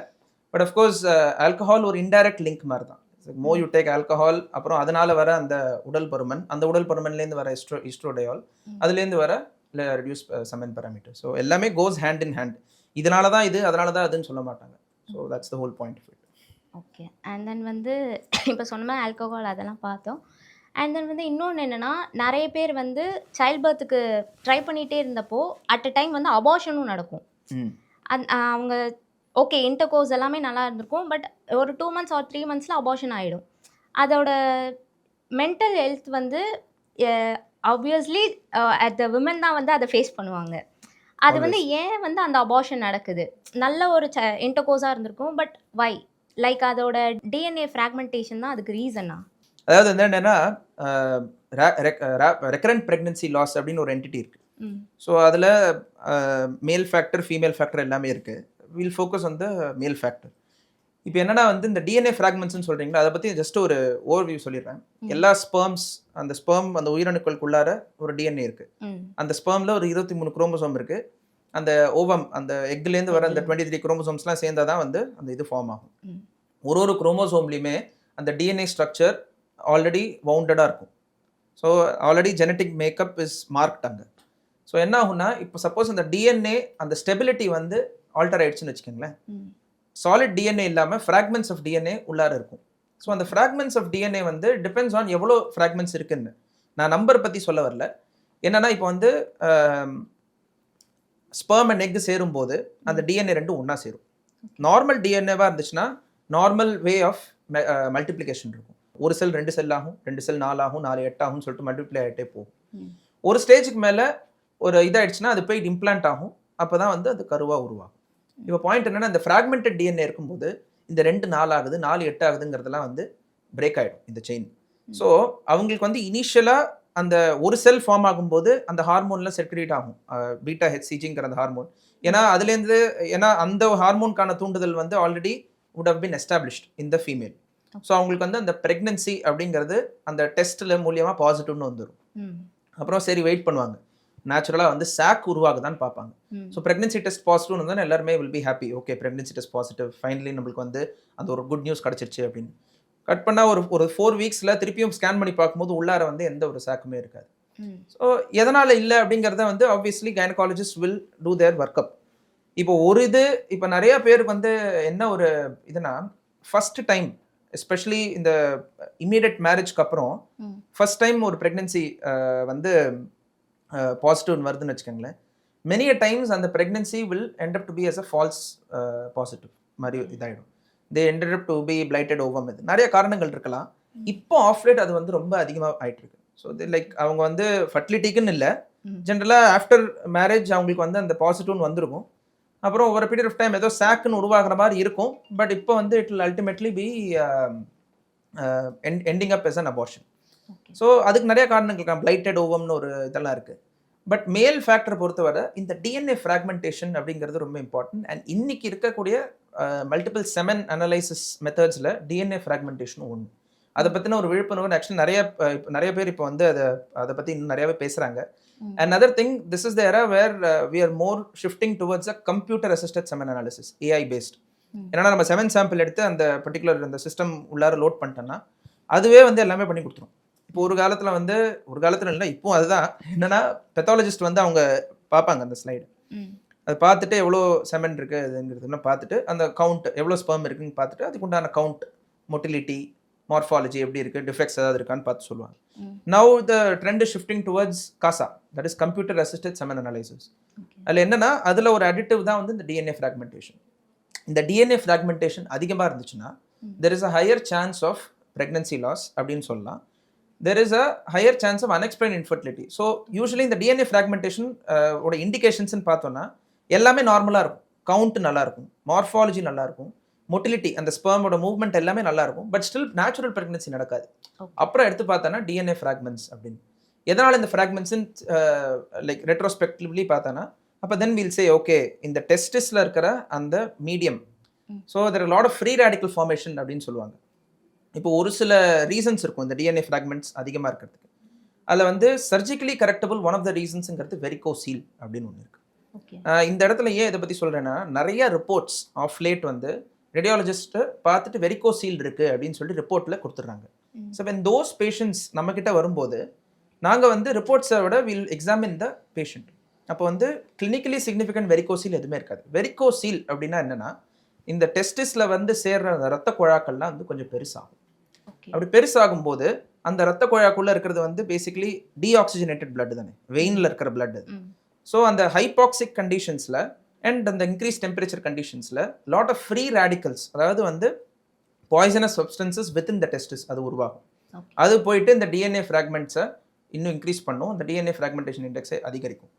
பட் அஃப்கோர்ஸ் ஆல்கஹால் ஒரு இன்டைரக்ட் லிங்க் மாதிரி தான். மோர் யூ டேக் ஆல்கஹால், அப்புறம் அதனால வர அந்த உடல் பருமன், அந்த உடல் பருமன்லேருந்து வர ஈஸ்ட்ரோடயால், அதுலேருந்து வர ரெடியூஸ் செமன் பேராமீட்டர். ஸோ எல்லாமே கோஸ் ஹேண்ட் இன் ஹேண்ட். இதனால தான் இது அதனால தான் அதுன்னு சொல்ல மாட்டாங்க. So that's the whole point of it. Okay. And then வந்து இப்போ சொன்ன மாதிரி ஆல்கஹால் அதெல்லாம் பார்த்தோம். அண்ட் தென் வந்து இன்னொன்று என்னென்னா நிறைய பேர் வந்து சைல்ட் பர்த்துக்கு ட்ரை பண்ணிகிட்டே இருந்தப்போ அட் அ டைம் வந்து அபார்ஷனும் நடக்கும். அவங்க ஓகே இன்டர்கோர்ஸ் எல்லாமே நல்லா இருந்திருக்கும், பட் ஒரு 2 months or 3 monthsல அபார்ஷன் ஆகிடும். அதோட மென்டல் ஹெல்த் வந்து ஆப்வியஸ்லி அட் த விமன் தான் வந்து அதை ஃபேஸ் பண்ணுவாங்க. அது வந்து ஏன் வந்து அந்த அபார்ஷன் நடக்குது? நல்ல ஒரு இன்டர்கோர்ஸாக இருந்திருக்கும், பட் வை லைக் அதோட DNA ஃப்ராக்மெண்டேஷன் தான் அதுக்கு ரீசனா? அதாவது வந்து என்னென்னா ரெக்கரண்ட் ப்ரெக்னன்சி லாஸ் அப்படின்னு ஒரு என்டிட்டி இருக்குது. ஸோ அதில் மேல் ஃபேக்டர் ஃபீமேல் ஃபேக்டர் எல்லாமே இருக்குது. வில் ஃபோக்கஸ் ஆன் த மேல் ஃபேக்டர். இப்போ என்னன்னா வந்து இந்த DNA ஃப்ராக்மெண்ட்ஸ்னு சொல்கிறீங்களா, அதை பற்றி ஜஸ்ட் ஒரு ஓவர்வியூ சொல்லிடுறேன். எல்லா ஸ்பெர்ம்ஸ் அந்த உயிரணுக்களுக்குள்ளார ஒரு DNA இருக்குது. அந்த ஸ்பெர்மில் ஒரு 23 குரோமோசோம் இருக்குது. அந்த ஓவம் அந்த எக்லேருந்து வர அந்த 23 குரோமோசோம்ஸ்லாம் சேர்ந்தால் தான் வந்து அந்த இது ஃபார்ம் ஆகும். ஒரு குரோமோசோம்லேயுமே அந்த DNA ஸ்ட்ரக்சர் ஆல்ரெடி வவுண்டடாக இருக்கும். So already genetic makeup is marked அங்கே. ஸோ என்ன ஆகும்னா இப்போ சப்போஸ் அந்த DNA அந்த ஸ்டெபிலிட்டி வந்து ஆல்டர் ஆயிடுச்சுன்னு வச்சுக்கோங்களேன், சாலிட் DNA இல்லாமல் ஃப்ராக்மெண்ட்ஸ் ஆஃப் DNA உள்ளார இருக்கும். ஸோ அந்த ஃப்ராக்மெண்ட்ஸ் ஆஃப் டிஎன்ஏ வந்து டிபெண்ட்ஸ் ஆன் எவ்வளோ ஃப்ராக்மெண்ட்ஸ் இருக்குன்னு. நான் நம்பர் பற்றி சொல்ல வரல. என்னன்னா இப்போ வந்து ஸ்பெர்ம் அண்ட் எக் சேரும்போது அந்த டிஎன்ஏ ரெண்டும் ஒன்றா சேரும். நார்மல் டிஎன்ஏவாக இருந்துச்சுன்னா நார்மல் வே ஆஃப் மல்டிப்ளிகேஷன் இருக்கும். ஒரு செல் 2 செல் ஆகும், 2 செல் 4 ஆகும், 4 8 ஆகும்னு சொல்லிட்டு மல்டிப்ளை ஆகிட்டே போகும். ஒரு ஸ்டேஜுக்கு மேலே ஒரு இதாகிடுச்சுன்னா அது போய் இம்ப்ளான்ட் ஆகும். அப்போ தான் வந்து அது கருவாக உருவாகும். இப்போ பாயிண்ட் என்னன்னா, இந்த ஃப்ராக்மெண்டட் டிஎன்ஏ இருக்கும்போது இந்த 2 4 ஆகுது, 4 8 ஆகுதுங்கிறதெல்லாம் வந்து பிரேக் ஆகிடும் இந்த செயின். ஸோ அவங்களுக்கு வந்து இனிஷியலாக அந்த ஒரு செல் ஃபார்ம் ஆகும்போது அந்த ஹார்மோன்லாம் செக்ரேட் ஆகும், பீட்டா ஹெச்சிஜிங்கிற அந்த ஹார்மோன். ஏன்னா அதுலேருந்து அந்த ஹார்மோனுக்கான தூண்டுதல் வந்து already would have been established in the female. So அவங்களுக்கு வந்து அந்த ப்ரெக்னன்சி அப்படிங்கிறது அந்த டெஸ்ட்டில் மூலியமாக பாசிட்டிவ்னு வந்துடும். அப்புறம் சரி வெயிட் பண்ணுவாங்க, நேச்சுரலாக வந்து சாக் உருவாகுதான்னு பார்ப்பாங்க. ஸோ ப்ரெக்னன்சி டெஸ்ட் பாசிட்டிவ்னு இருந்தால் எல்லாருமே will be happy. Okay, pregnancy test positive, finally நம்மளுக்கு வந்து அந்த ஒரு குட் நியூஸ் கிடச்சிருச்சு அப்படின்னு. கட் பண்ணால் ஒரு 4 வீக்ஸில் திருப்பியும் ஸ்கேன் பண்ணி பார்க்கும்போது உள்ளார வந்து எந்த ஒரு சாக்குமே இருக்காது. ஸோ எதனால் இல்லை அப்படிங்கிறத வந்து obviously gynaecologist will do their work up. இப்போ இப்போ நிறைய பேருக்கு வந்து என்ன ஒரு இதுனா, ஃபர்ஸ்ட் டைம் எஸ்பெஷலி இந்த இம்மீடியட் மேரேஜ்க்கு அப்புறம் ஃபர்ஸ்ட் டைம் ஒரு ப்ரெக்னன்சி வந்து பாசிட்டிவ் வருதுன்னு வச்சுக்கோங்களேன். மெனி டைம்ஸ் அந்த pregnancy will end up to be as a false positive மாதிரி இதாகிடும். They ended up to be blighted ovum. இது நிறைய காரணங்கள் இருக்கலாம். இப்போ ஆஃப்லேட் அது வந்து ரொம்ப அதிகமாக ஆயிட்டு இருக்கு. ஸோ லைக் அவங்க வந்து ஃபர்டிலிட்டிக்குன்னு இல்லை, ஜென்ரலாக ஆஃப்டர் மேரேஜ் அவங்களுக்கு வந்து அந்த பாசிட்டிவ்னு வந்திருக்கும். அப்புறம் ஒரு பீரியட் ஆஃப் டைம் ஏதோ சாக்குன்னு உருவாகிற மாதிரி இருக்கும். பட் இப்போ வந்து it will ultimately be ending up as an abortion. So அதுக்கு நிறைய காரணங்கள் இருக்கலாம், பிளைட்டட் ஓவம்னு ஒரு இதெல்லாம் இருக்குது. பட் மேல் ஃபேக்டரை பொறுத்தவரை இந்த டிஎன்ஏ ஃப்ராக்மெண்டேஷன் அப்படிங்கிறது ரொம்ப இம்பார்ட்டன்ட். அண்ட் இன்னைக்கு இருக்கக்கூடிய மல்டிபிள் செமன் அனலைசிஸ் மெத்தட்ஸில் டிஎன்ஏ ஃப்ராக்மெண்டேஷனும் ஒன்று. அதை பற்றின ஒரு விழிப்புணர்வு ஆக்சுவலி நிறைய பேர் இப்போ வந்து அதை பற்றி இன்னும் நிறையாவே பேசுகிறாங்க. Another thing, this is the era where we are more shifting towards a computer assisted semen analysis, AI based. ஏன்னா நம்ம செமன் சாம்பிள் எடுத்து அந்த பர்டிகுலர் அந்த சிஸ்டம் உள்ளார லோட் பண்ணிட்டோம்னா அதுவே வந்து எல்லாமே பண்ணி கொடுத்துரும். இப்போ ஒரு காலத்தில் இல்லை, இப்போ அதுதான் என்னன்னா பெத்தாலஜிஸ்ட் வந்து அவங்க பார்ப்பாங்க அந்த ஸ்லைடு, அதை பார்த்துட்டு எவ்வளோ செமன் இருக்குது அதுங்கிறதுனா பார்த்துட்டு அந்த கவுண்ட் எவ்வளோ ஸ்பெர்ம் இருக்குன்னு பார்த்துட்டு அதுக்கு உண்டான கவுண்ட், மொட்டிலிட்டி, மார்ஃபாலஜி எப்படி இருக்குது, டிஃபெக்ட்ஸ் ஏதாவது இருக்கான்னு பார்த்து சொல்லுவாங்க. Now the trend is shifting towards CASA, that is computer assisted semen analysis. அதில் என்னன்னா அதில் ஒரு அடிட்டிவ் தான் வந்து இந்த டிஎன்ஏ ஃப்ராக்மெண்டேஷன். இந்த டிஎன்ஏ ஃப்ராக்மெண்டேஷன் அதிகமாக இருந்துச்சுன்னா there is a higher chance of pregnancy loss அப்படின்னு சொல்லலாம். there is a higher chance of unexplained infertility. So usually இந்த டிஎன்ஏ ஃப்ராக்மெண்டேஷன் ஓட இண்டிகேஷன்ஸ்ன்னு பார்த்தோன்னா எல்லாமே நார்மலாக இருக்கும், கவுண்ட் நல்லாயிருக்கும், மார்ஃபாலஜி நல்லாயிருக்கும், மொட்டிலிட்டி அந்த ஸ்பெர்மோட மூவ்மெண்ட் எல்லாமே நல்லா இருக்கும். பட் ஸ்டில் நேச்சுரல் ப்ரெக்னன்சி நடக்காது. அப்புறம் எடுத்து பார்த்தோன்னா டிஎன்ஏ ஃப்ராக்மெண்ட்ஸ் அப்படின்னு. எதனால் இந்த ஃப்ராக்மெண்ட்ஸ் லைக் ரெட்ரோஸ்பெக்டிவ்லி பார்த்தோன்னா அப்போ தென் வீல் சே ஓகே இந்த டெஸ்டிஸில் இருக்கிற அந்த medium, so there lot of free radical formation அப்படின்னு சொல்லுவாங்க. இப்போ ஒரு சில ரீசன்ஸ் இருக்கும் இந்த டிஎன்ஏ ஃப்ராக்மெண்ட்ஸ் அதிகமாக இருக்கிறதுக்கு. அதில் வந்து surgically correctable one of the ரீசன்ஸுங்கிறது வெரிகோசீல் அப்படின்னு ஒன்று இருக்குது. இந்த இடத்துல ஏன் இதை பற்றி சொல்கிறேன்னா, நிறைய ரிப்போர்ட்ஸ் ஆஃப் லேட் வந்து ரேடியாலஜிஸ்ட்டு பார்த்துட்டு வெரிகோசீல் இருக்குது அப்படின்னு சொல்லி ரிப்போர்ட்டில் கொடுத்துட்றாங்க. ஸோ வென் தோஸ் பேஷண்ட்ஸ் நம்மக்கிட்ட வரும்போது நாங்கள் வந்து ரிப்போர்ட்ஸை விட வில் எக்ஸாமின் த பேஷண்ட். அப்போ வந்து கிளினிக்கலி சிக்னிஃபிகண்ட் வெரிகோசீல் எதுவுமே இருக்காது. வெரிகோசீல் அப்படின்னா என்னென்னா, இந்த டெஸ்டிஸில் வந்து சேர்ற ரத்த குழாக்கள்லாம் வந்து கொஞ்சம் பெருசாகும். அப்படி பெருசாகும்போது அந்த ரத்த குழாக்குள்ளே இருக்கிறது வந்து பேசிக்கலி டீஆக்சிஜனேட்டட் பிளட் தானே, வெயினில் இருக்கிற பிளட். ஸோ அந்த ஹைபாக்சிக் கண்டிஷன்ஸில் அண்ட் அந்த இன்க்ரீஸ் டெம்பரேச்சர் கண்டிஷன்ஸில் லாட் ஆஃப் ஃப்ரீ ரேடிக்கல்ஸ், அதாவது வந்து poisonous substances within the testis அது உருவாகும். அது போயிட்டு இந்த டிஎன்ஏ ஃப்ராக்மெண்ட்ஸை இன்னும் இன்க்ரீஸ் பண்ணும், அந்த டிஎன்ஏ ஃப்ராக்மெண்டேஷன் இண்டெக்ஸை அதிகரிக்கும்.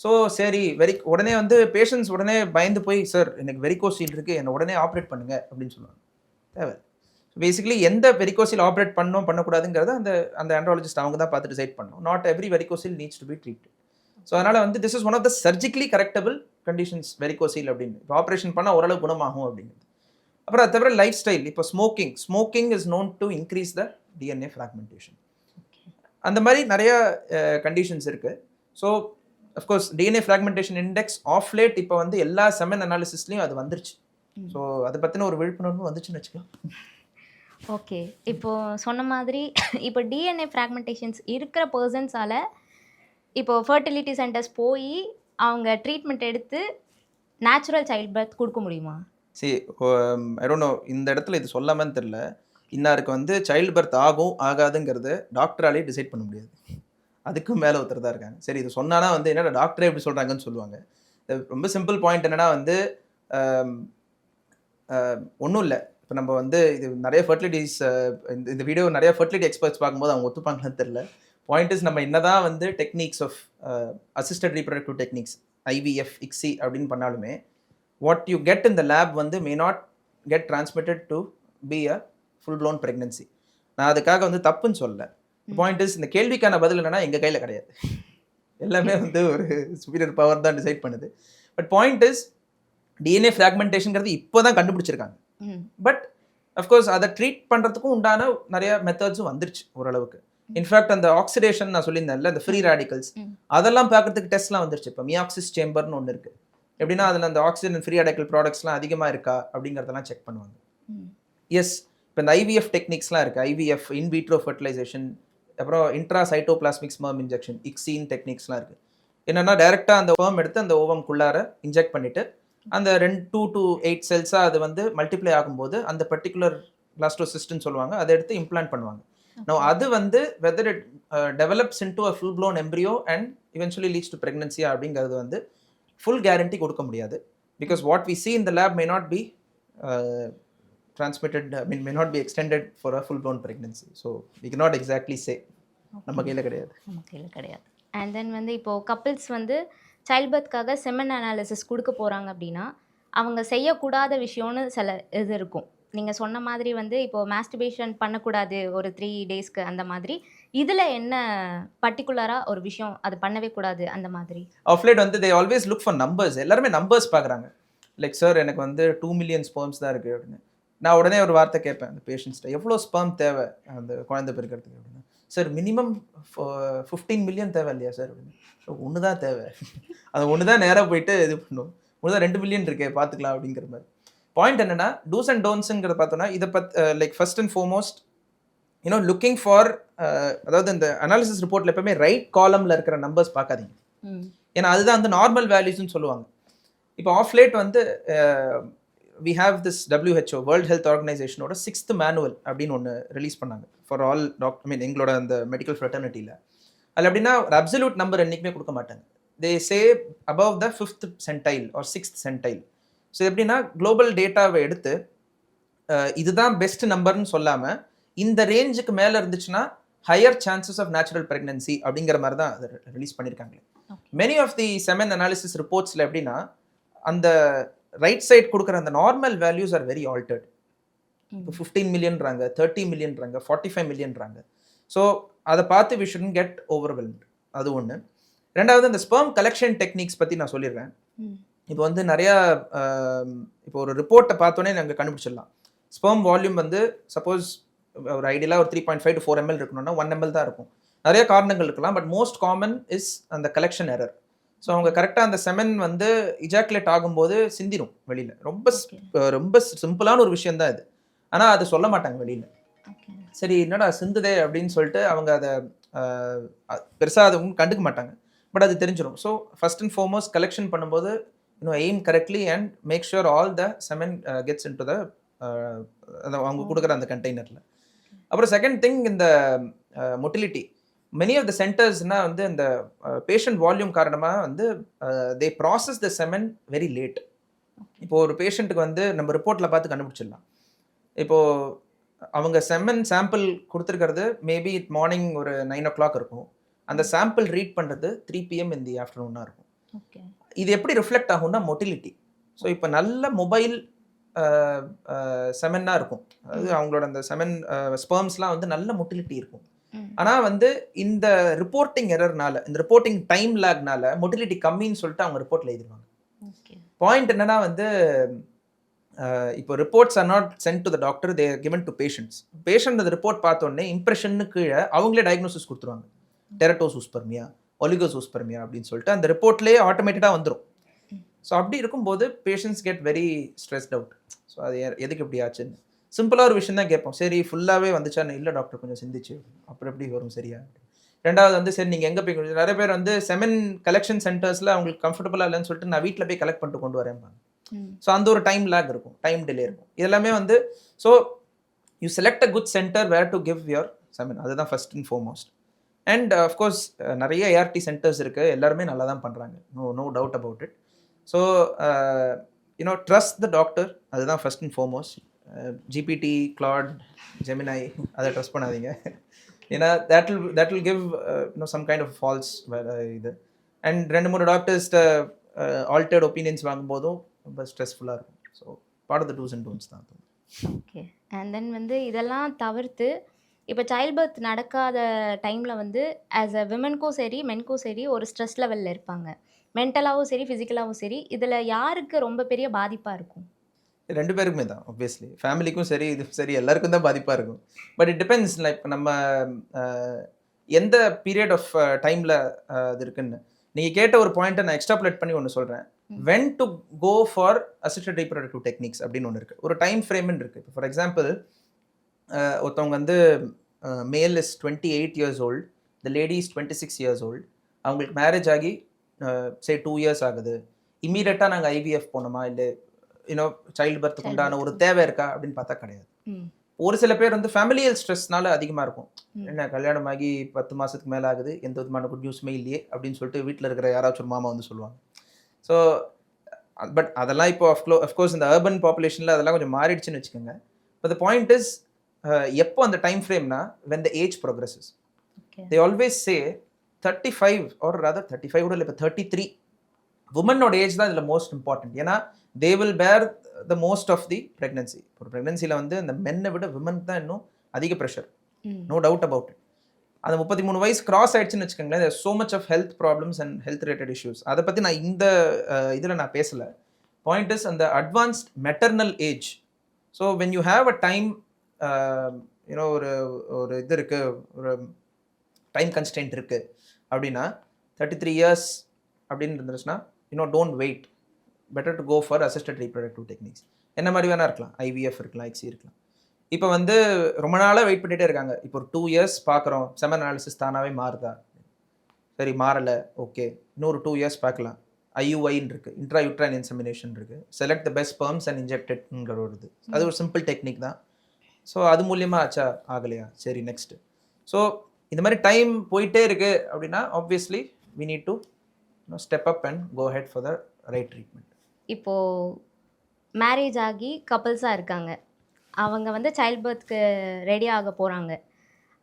ஸோ சரி உடனே வந்து பேஷண்ட்ஸ் உடனே பயந்து போய் சார் எனக்கு வெரிகோசீல் இருக்குது என்னை உடனே ஆப்ரேட் பண்ணுங்க அப்படின்னு சொல்லுவாங்க. தேவை பேசிக்கலி எந்த வெரிகோசீல் ஆப்ரேட் பண்ணக்கூடாதுங்கிறத அந்த ஆண்ட்ராலஜிஸ்ட் அவங்க தான் பார்த்து டிசைட் பண்ணணும். Not every varicocele needs to be treated. So அதனால் வந்து this is one of the surgically correctable conditions varicocele அப்படின்னு. இப்போ ஆப்ரேஷன் பண்ணால் ஓரளவு குணமாகும் அப்படிங்கிறது. அப்புறம் அது தவிர லைஃப் ஸ்டைல், இப்போ smoking is known to increase the DNA fragmentation. அந்த மாதிரி நிறைய கண்டிஷன்ஸ் இருக்குது. So of course DNA fragmentation index of late இப்போ வந்து எல்லா செமன் அனாலிசிஸ்லையும் அது வந்துருச்சு. ஸோ அதை பற்றின ஒரு விழிப்புணர்வு வந்துச்சுன்னு வச்சுக்கலாம். ஓகே, இப்போது சொன்ன மாதிரி இப்போ டிஎன்ஏ ஃப்ராக்மெண்டேஷன்ஸ் இருக்கிற பர்சன்ஸால் இப்போ ஃபர்டிலிட்டி சென்டர்ஸ் போய் அவங்க ட்ரீட்மெண்ட் எடுத்து நேச்சுரல் சைல்ட் பர்த் கொடுக்க முடியுமா? ஐ டோன்ட் நோ இந்த இடத்துல இது சொல்லாமன்னு தெரியல. இன்னாருக்கு வந்து சைல்டு பர்த் ஆகும் ஆகாதுங்கிறது டாக்டராலே டிசைட் பண்ண முடியாது. அதுக்கும் மேலே ஒருத்தர் தான் இருக்காங்க. சரி இது சொன்னானா வந்து என்னடா டாக்டரே எப்படி சொல்கிறாங்கன்னு சொல்லுவாங்க. ரொம்ப சிம்பிள் பாயிண்ட் என்னன்னா வந்து ஒன்றும் இல்லை. இப்போ நம்ம வந்து இது நிறைய ஃபர்டிலிட்டிஸ் இந்த வீடியோ நிறைய ஃபர்டிலிட்டி எக்ஸ்பர்ட்ஸ் பார்க்கும்போது அவங்க ஒத்துப்பாங்கன்னு தெரியல. பாயிண்ட் இஸ் நம்ம என்னதான் வந்து techniques of assisted reproductive techniques IVF ICSI அப்படின்னு பண்ணாலுமே what you get in the lab வந்து may not get transmitted to be a full blown pregnancy. நான் அதுக்காக வந்து தப்புன்னு சொல்லலை. பாயிண்ட் இஸ் இந்த கேள்விக்கான பதில் என்னன்னா எங்கள் கையில் கிடையாது. எல்லாமே வந்து ஒரு சுப்பீரியர் பவர் தான் டிசைட் பண்ணுது. பட் பாயிண்ட் இஸ் DNA ஃப்ராக்மெண்டேஷன்ங்கிறது இப்போ தான் கண்டுபிடிச்சிருக்காங்க. பட் அஃப்கோர்ஸ் அதை ட்ரீட் பண்ணுறதுக்கும் உண்டான நிறைய மெத்தட்ஸும் வந்துருச்சு ஓரளவுக்கு. இன்ஃபேக்ட் அந்த ஆக்சிடேஷன் நான் சொல்லியிருந்தேன்ல அந்த ஃப்ரீ ரேடிக்கல்ஸ் அதெல்லாம் பார்க்கறதுக்கு டெஸ்ட்லாம் வந்துருச்சு. இப்போ மியாக்சிஸ் சேம்பர்னு ஒன்று இருக்குது. எப்படின்னா அதில் அந்த ஆக்சிஜன் ஃப்ரீ ரேடிக்கல் ப்ராடக்ட்ஸ்லாம் அதிகமாக இருக்கா அப்படிங்கிறதெல்லாம் செக் பண்ணுவாங்க. எஸ், இப்போ இந்த IVF டெக்னிக்ஸ்லாம் இருக்குது. IVF இன்விட்ரோ ஃபர்டிலைசேஷன், அப்புறம் இன்ட்ராசைட்டோபிளாஸ்மிக் ஸ்பெர்ம் இன்ஜெக்ஷன் ICSI டெக்னிக்ஸ்லாம் இருக்குது. என்னென்னா டைரெக்டாக அந்த ஸ்பெர்ம் எடுத்து அந்த ஓவம்குள்ளார இன்ஜெக்ட் பண்ணிவிட்டு அந்த 2 to 8 செல்ஸாக அது வந்து மல்டிப்ளை ஆகும்போது அந்த பர்டிகுலர் பிளாஸ்டோசிஸ்ட்னு சொல்லுவாங்க, அதை எடுத்து இம்ப்ளான்ட் பண்ணுவாங்க. Now அது வந்து whether it develops into a full blown embryo and eventually leads to pregnancy அப்படிங்கிறது வந்து ஃபுல் கேரண்டி கொடுக்க முடியாது. Because what we see in the lab may not be transmitted, I mean may not be extended for a full blown pregnancy. So we cannot exactly say. நம்ம கையில் கிடையாது. And then வந்து இப்போது couples வந்து child பர்த்க்காக semen analysis கொடுக்க போகிறாங்க அப்படின்னா அவங்க செய்யக்கூடாத விஷயம்னு சில இது இருக்கும். நீங்கள் சொன்ன மாதிரி வந்து இப்போது மாஸ்டிபேஷன் பண்ணக்கூடாது ஒரு 3 daysக்கு அந்த மாதிரி. இதில் என்ன பர்டிகுலராக ஒரு விஷயம் அது பண்ணவே கூடாது அந்த மாதிரி? ஆஃப் லேட் வந்து they always look for numbers. எல்லாருமே நம்பர்ஸ் பார்க்குறாங்க. லைக் சார் எனக்கு வந்து 2 million ஸ்பெர்ம்ஸ் தான் இருக்குது அப்படின்னு. நான் உடனே ஒரு வார்த்தை கேட்பேன் அந்த பேஷண்ட்ஸ்ட்ட, எவ்வளோ ஸ்பெர்ம் தேவை அந்த குழந்தை பிறக்கிறதுக்கு அப்படின்னு. சார் மினிமம் 15 million தேவை இல்லையா சார் அப்படின்னு. ஒன்று தான் தேவை, அது ஒன்று தான் நேராக போயிட்டு இது பண்ணும். ஒன்று தான் 2 million இருக்கே பார்த்துக்கலாம் அப்படிங்கிற மாதிரி. பாயிண்ட் என்னென்னா டூஸ் அண்ட் டோன்ஸுங்கிறத பார்த்தோன்னா இதை like first and foremost looking for அதாவது இந்த அனாலிசிஸ் ரிப்போர்ட்டில் எப்பவுமே ரைட் காலமில் இருக்கிற நம்பர்ஸ் பார்க்காதீங்க. ஏன்னா அதுதான் வந்து நார்மல் வேல்யூஸ்ன்னு சொல்லுவாங்க. இப்போ ஆஃப் லேட் வந்து we have this WHO world health ஆர்கனைசேஷனோட 6th மேனுவல் அப்படின்னு ஒன்று ரிலீஸ் பண்ணாங்க ஃபார் ஆல் எங்களோட அந்த மெடிக்கல் ஃப்ரெட்டர்னிட்டியில். அதில் எப்படின்னா ஒரு அப்சல்யூட் நம்பர் என்றைக்குமே கொடுக்க மாட்டாங்க. தே சே above the 5th centile or 6th centile. So எப்படின்னா குளோபல் டேட்டாவை எடுத்து இதுதான் பெஸ்ட் நம்பர்னு சொல்லாமல் இந்த ரேஞ்சுக்கு மேலே இருந்துச்சுன்னா higher chances of natural pregnancy அப்படிங்கிற மாதிரி தான் அதை ரிலீஸ் பண்ணியிருக்காங்க. Many of the semen analysis ரிப்போர்ட்ஸில் எப்படின்னா அந்த ரைட் சைட் கொடுக்குற அந்த normal values are very altered. இப்போ 15 million-றாங்க, 30 million-றாங்க, 45 million-றாங்க. ஸோ அதை பார்த்து வி ஷுட்ன்ட் கெட் ஓவர்வெல்ம்ட். அது ஒன்று. ரெண்டாவது இந்த ஸ்பெர்ம் கலெக்ஷன் டெக்னிக்ஸ் பற்றி நான் சொல்லிடுறேன். இப்போ வந்து நிறையா இப்போ ஒரு ரிப்போர்ட்டை பார்த்தோன்னே நாங்கள் கண்டுபிடிச்சிடலாம். ஸ்பெர்ம் வால்யூம் வந்து சப்போஸ் ஒரு ஐடியலாக ஒரு 3.5 to 4 ml இருக்கணும்னா 1 ml தான் இருக்கும். நிறைய காரணங்கள் இருக்கலாம், பட் மோஸ்ட் காமன் இஸ் அந்த கலெக்ஷன் எரர். ஸோ அவங்க கரெக்டாக அந்த செமன் வந்து இஜாக்குலேட் ஆகும்போது சிந்திடும் வெளியில். ரொம்ப சிம்பிளான ஒரு விஷயம் தான் இது, ஆனால் அதை சொல்ல மாட்டாங்க வெளியில். சரி என்னடா சிந்துதே அப்படின்னு சொல்லிட்டு அவங்க அதை பெருசாக அதை கண்டுக்க மாட்டாங்க, பட் அது தெரிஞ்சிடும். So first and foremost collection பண்ணும்போது aim correctly and make sure all the semen gets into the அவங்க கொடுக்குற அந்த கண்டெய்னரில். அப்புறம் செகண்ட் திங் இந்த மொட்டிலிட்டி. மெனி ஆஃப் த சென்டர்ஸ்னால் வந்து இந்த பேஷண்ட் வால்யூம் காரணமாக வந்து they process the semen very late. இப்போது ஒரு பேஷண்ட்டுக்கு வந்து நம்ம ரிப்போர்ட்டில் பார்த்து கண்டுபிடிச்சிடலாம். இப்போது அவங்க செமன் சாம்பிள் கொடுத்துருக்கிறது மேபி மார்னிங் ஒரு 9 o'clock இருக்கும். அந்த சாம்பிள் ரீட் பண்ணுறது 3 PM in the afternoon இருக்கும். இது எப்படி ரிஃப்ளெக்ட் ஆகும்னா மொட்டிலிட்டி. ஸோ இப்போ நல்ல மொபைல் செமன்னாக இருக்கும், அதாவது அவங்களோட அந்த செமன் ஸ்பெர்ம்ஸ்லாம் வந்து நல்ல மொட்டிலிட்டி இருக்கும். ஆனால் வந்து இந்த ரிப்போர்ட்டிங் எரர்னால, இந்த ரிப்போர்ட்டிங் டைம் லேக்னால மொட்டிலிட்டி கம்மின்னு சொல்லிட்டு அவங்க ரிப்போர்ட்டில் எழுதிடுவாங்க. பாயிண்ட் என்னன்னா வந்து இப்போ reports are not sent to the doctor, they are given to patients. Patient அந்த ரிப்போர்ட் பார்த்தோன்னே இம்ப்ரெஷன்னு கீழே அவங்களே டயக்னோசிஸ் கொடுத்துருவாங்க. டெரட்டோசூஸ்பெர்மியா, ஒலிகோசூஸ்பெர்மியா அப்படின்னு சொல்லிட்டு அந்த ரிப்போர்ட்லேயே ஆட்டோமேட்டடாக வந்துடும். ஸோ அப்படி இருக்கும்போது patients get very stressed out. So அது எதுக்கு இப்படி ஆச்சுன்னு சிம்பிளாக ஒரு விஷயம் தான் கேட்போம். சரி ஃபுல்லாகவே வந்துச்சான்னு, இல்லை டாக்டர் கொஞ்சம் சிந்திச்சு அப்புறம் எப்படி வரும் சரியா. ரெண்டாவது வந்து சரி நீங்கள் எங்கே போய், நிறைய பேர் வந்து செமன் கலெக்ஷன் சென்டர்ஸில் அவங்களுக்கு கம்ஃபர்டபுளாக இல்லைன்னு சொல்லிட்டு நான் வீட்டில் போய் கலெக்ட் பண்ணிட்டு கொண்டு வரேன்பாங்க. ஸோ அந்த ஒரு டைம் லேக் இருக்கும், டைம் டிலே இருக்கும். இதெல்லாமே வந்து so you select a good centre where to give your semen, அதுதான் first and foremost. And of course நிறைய ஏஆர்டி சென்டர்ஸ் இருக்குது, எல்லாருமே நல்லா தான் பண்ணுறாங்க, no doubt about it. So you know trust the doctor, அதுதான் first and foremost. GPT, Claude, ஜெமினை அதை ட்ரஸ்ட் பண்ணாதீங்க. ஏன்னா that will give some kind of false இது. அண்ட் 2-3 டாக்டர்ஸ்ட ஆல்டர்ட் ஒப்பீனியன்ஸ் வாங்கும்போதும் ரொம்ப ஸ்ட்ரெஸ்ஃபுல்லாக இருக்கும். So part of the do's and don'ts தான். ஓகே. அண்ட் தென் வந்து இதெல்லாம் தவிர்த்து இப்போ சைல்ட் பர்த் நடக்காத டைமில் வந்து ஆஸ் அ விமனுக்கும் சரி மென்க்கும் சரி ஒரு ஸ்ட்ரெஸ் லெவலில் இருப்பாங்க, மென்டலாகவும் சரி ஃபிசிக்கலாகவும் சரி. இதில் யாருக்கு ரொம்ப பெரிய பாதிப்பாக இருக்கும்? 2 பேருக்குமே தான் ஆப்வியஸ்லி, ஃபேமிலிக்கும் சரி இது சரி எல்லாருக்கும் தான் பாதிப்பாக இருக்கும். பட் இட் டிபெண்ட்ஸ், லைக் நம்ம எந்த பீரியட் ஆஃப் டைமில் இது இருக்குன்னு. நீங்கள் கேட்ட ஒரு பாயிண்ட்டை நான் எக்ஸ்ட்ராப்லேட் பண்ணி ஒன்று சொல்கிறேன். When to go for assisted reproductive techniques அப்படின்னு ஒன்று இருக்குது, ஒரு டைம் ஃப்ரேம்னு இருக்குது. ஃபார் எக்ஸாம்பிள், ஒருத்தவங்க வந்து மேல் is 28 years old, the lady is 26 years old. அவங்களுக்கு மேரேஜ் ஆகி சே 2 years ஆகுது. இம்மீடியட்டாக நாங்கள் ஐவிஎஃப் போனோமா, இல்லை யூனோ சைல்டு பர்த்துக்கு உண்டான ஒரு தேவை இருக்கா அப்படின்னு பார்த்தா கிடையாது. ஒரு சில பேர் வந்து ஃபேமிலியல் ஸ்ட்ரெஸ்னால அதிகமாக இருக்கும். என்ன கல்யாணமாகி 10 மாதத்துக்கு மேலே ஆகுது, எந்த விதமான குட் நியூஸுமே இல்லையே அப்படின்னு சொல்லிட்டு வீட்டில் இருக்கிற யாராச்சும் ஒரு மாமா வந்து சொல்லுவாங்க. ஸோ பட் அதெல்லாம் இப்போ அஃப்கோர்ஸ் இந்த அர்பன் பாப்புலேஷனில் அதெல்லாம் கொஞ்சம் மாறிடுச்சுன்னு வச்சுக்கோங்க. பட் த பாயிண்ட் இஸ், எப்போ அந்த time ஃப்ரேம்னா when the age progresses. They always say 35 or rather 35 கூட இல்லை, இப்போ 33 உமனோட ஏஜ் தான் இதில் மோஸ்ட் இம்பார்ட்டன்ட். ஏன்னா they will bear the most of the pregnancy. ஒரு ப்ரெக்னன்சியில் வந்து அந்த மென்னை விட விமனுக்கு தான் இன்னும் அதிக pressure, no doubt about it. அந்த 33 வயசு கிராஸ் ஆயிடுச்சுன்னு வச்சுக்கோங்களேன், there so much of health problems and health related issues. அதை பற்றி நான் இந்த இதில் நான் பேசலை. பாயிண்ட் இஸ் அந்த advanced maternal age. So when you have a time you know ஒரு இது இருக்குது, ஒரு டைம் கன்ஸ்டன்ட் இருக்குது அப்படின்னா 33 years அப்படின்னு இருந்துச்சுன்னா you know don't wait, better to go for assisted reproductive techniques. என்ன மாதிரி வேணா இருக்கலாம், ஐவிஎஃப் இருக்கலாம், எக்ஸி இருக்கலாம். இப்போ வந்து ரொம்ப நாளாக வெயிட் பண்ணிகிட்டே இருக்காங்க. இப்போ ஒரு 2 years பார்க்குறோம், செமன் அனாலிசிஸ் தானாகவே மாறுதா, சரி மாறலை, ஓகே இன்னொரு 2 years பார்க்கலாம். ஐயுஐன்னு இருக்குது, இன்ட்ரா யூட்ரைன் இன்செமினேஷன் இருக்குது, select the best sperms and இன்ஜெக்டட்ங்கிற ஒரு இது. அது ஒரு சிம்பிள் டெக்னிக் தான். ஸோ அது மூலியமாக ஆச்சா, ஆகலையா, சரி நெக்ஸ்ட்டு. ஸோ இந்த மாதிரி டைம் போயிட்டே இருக்குது அப்படின்னா obviously we need to step up and go ahead for the right treatment. இப்போது மேரேஜ் ஆகி கப்புள்ஸாக இருக்காங்க, அவங்க வந்து சைல்ட் பர்த்க்கு ரெடி ஆக போகிறாங்க,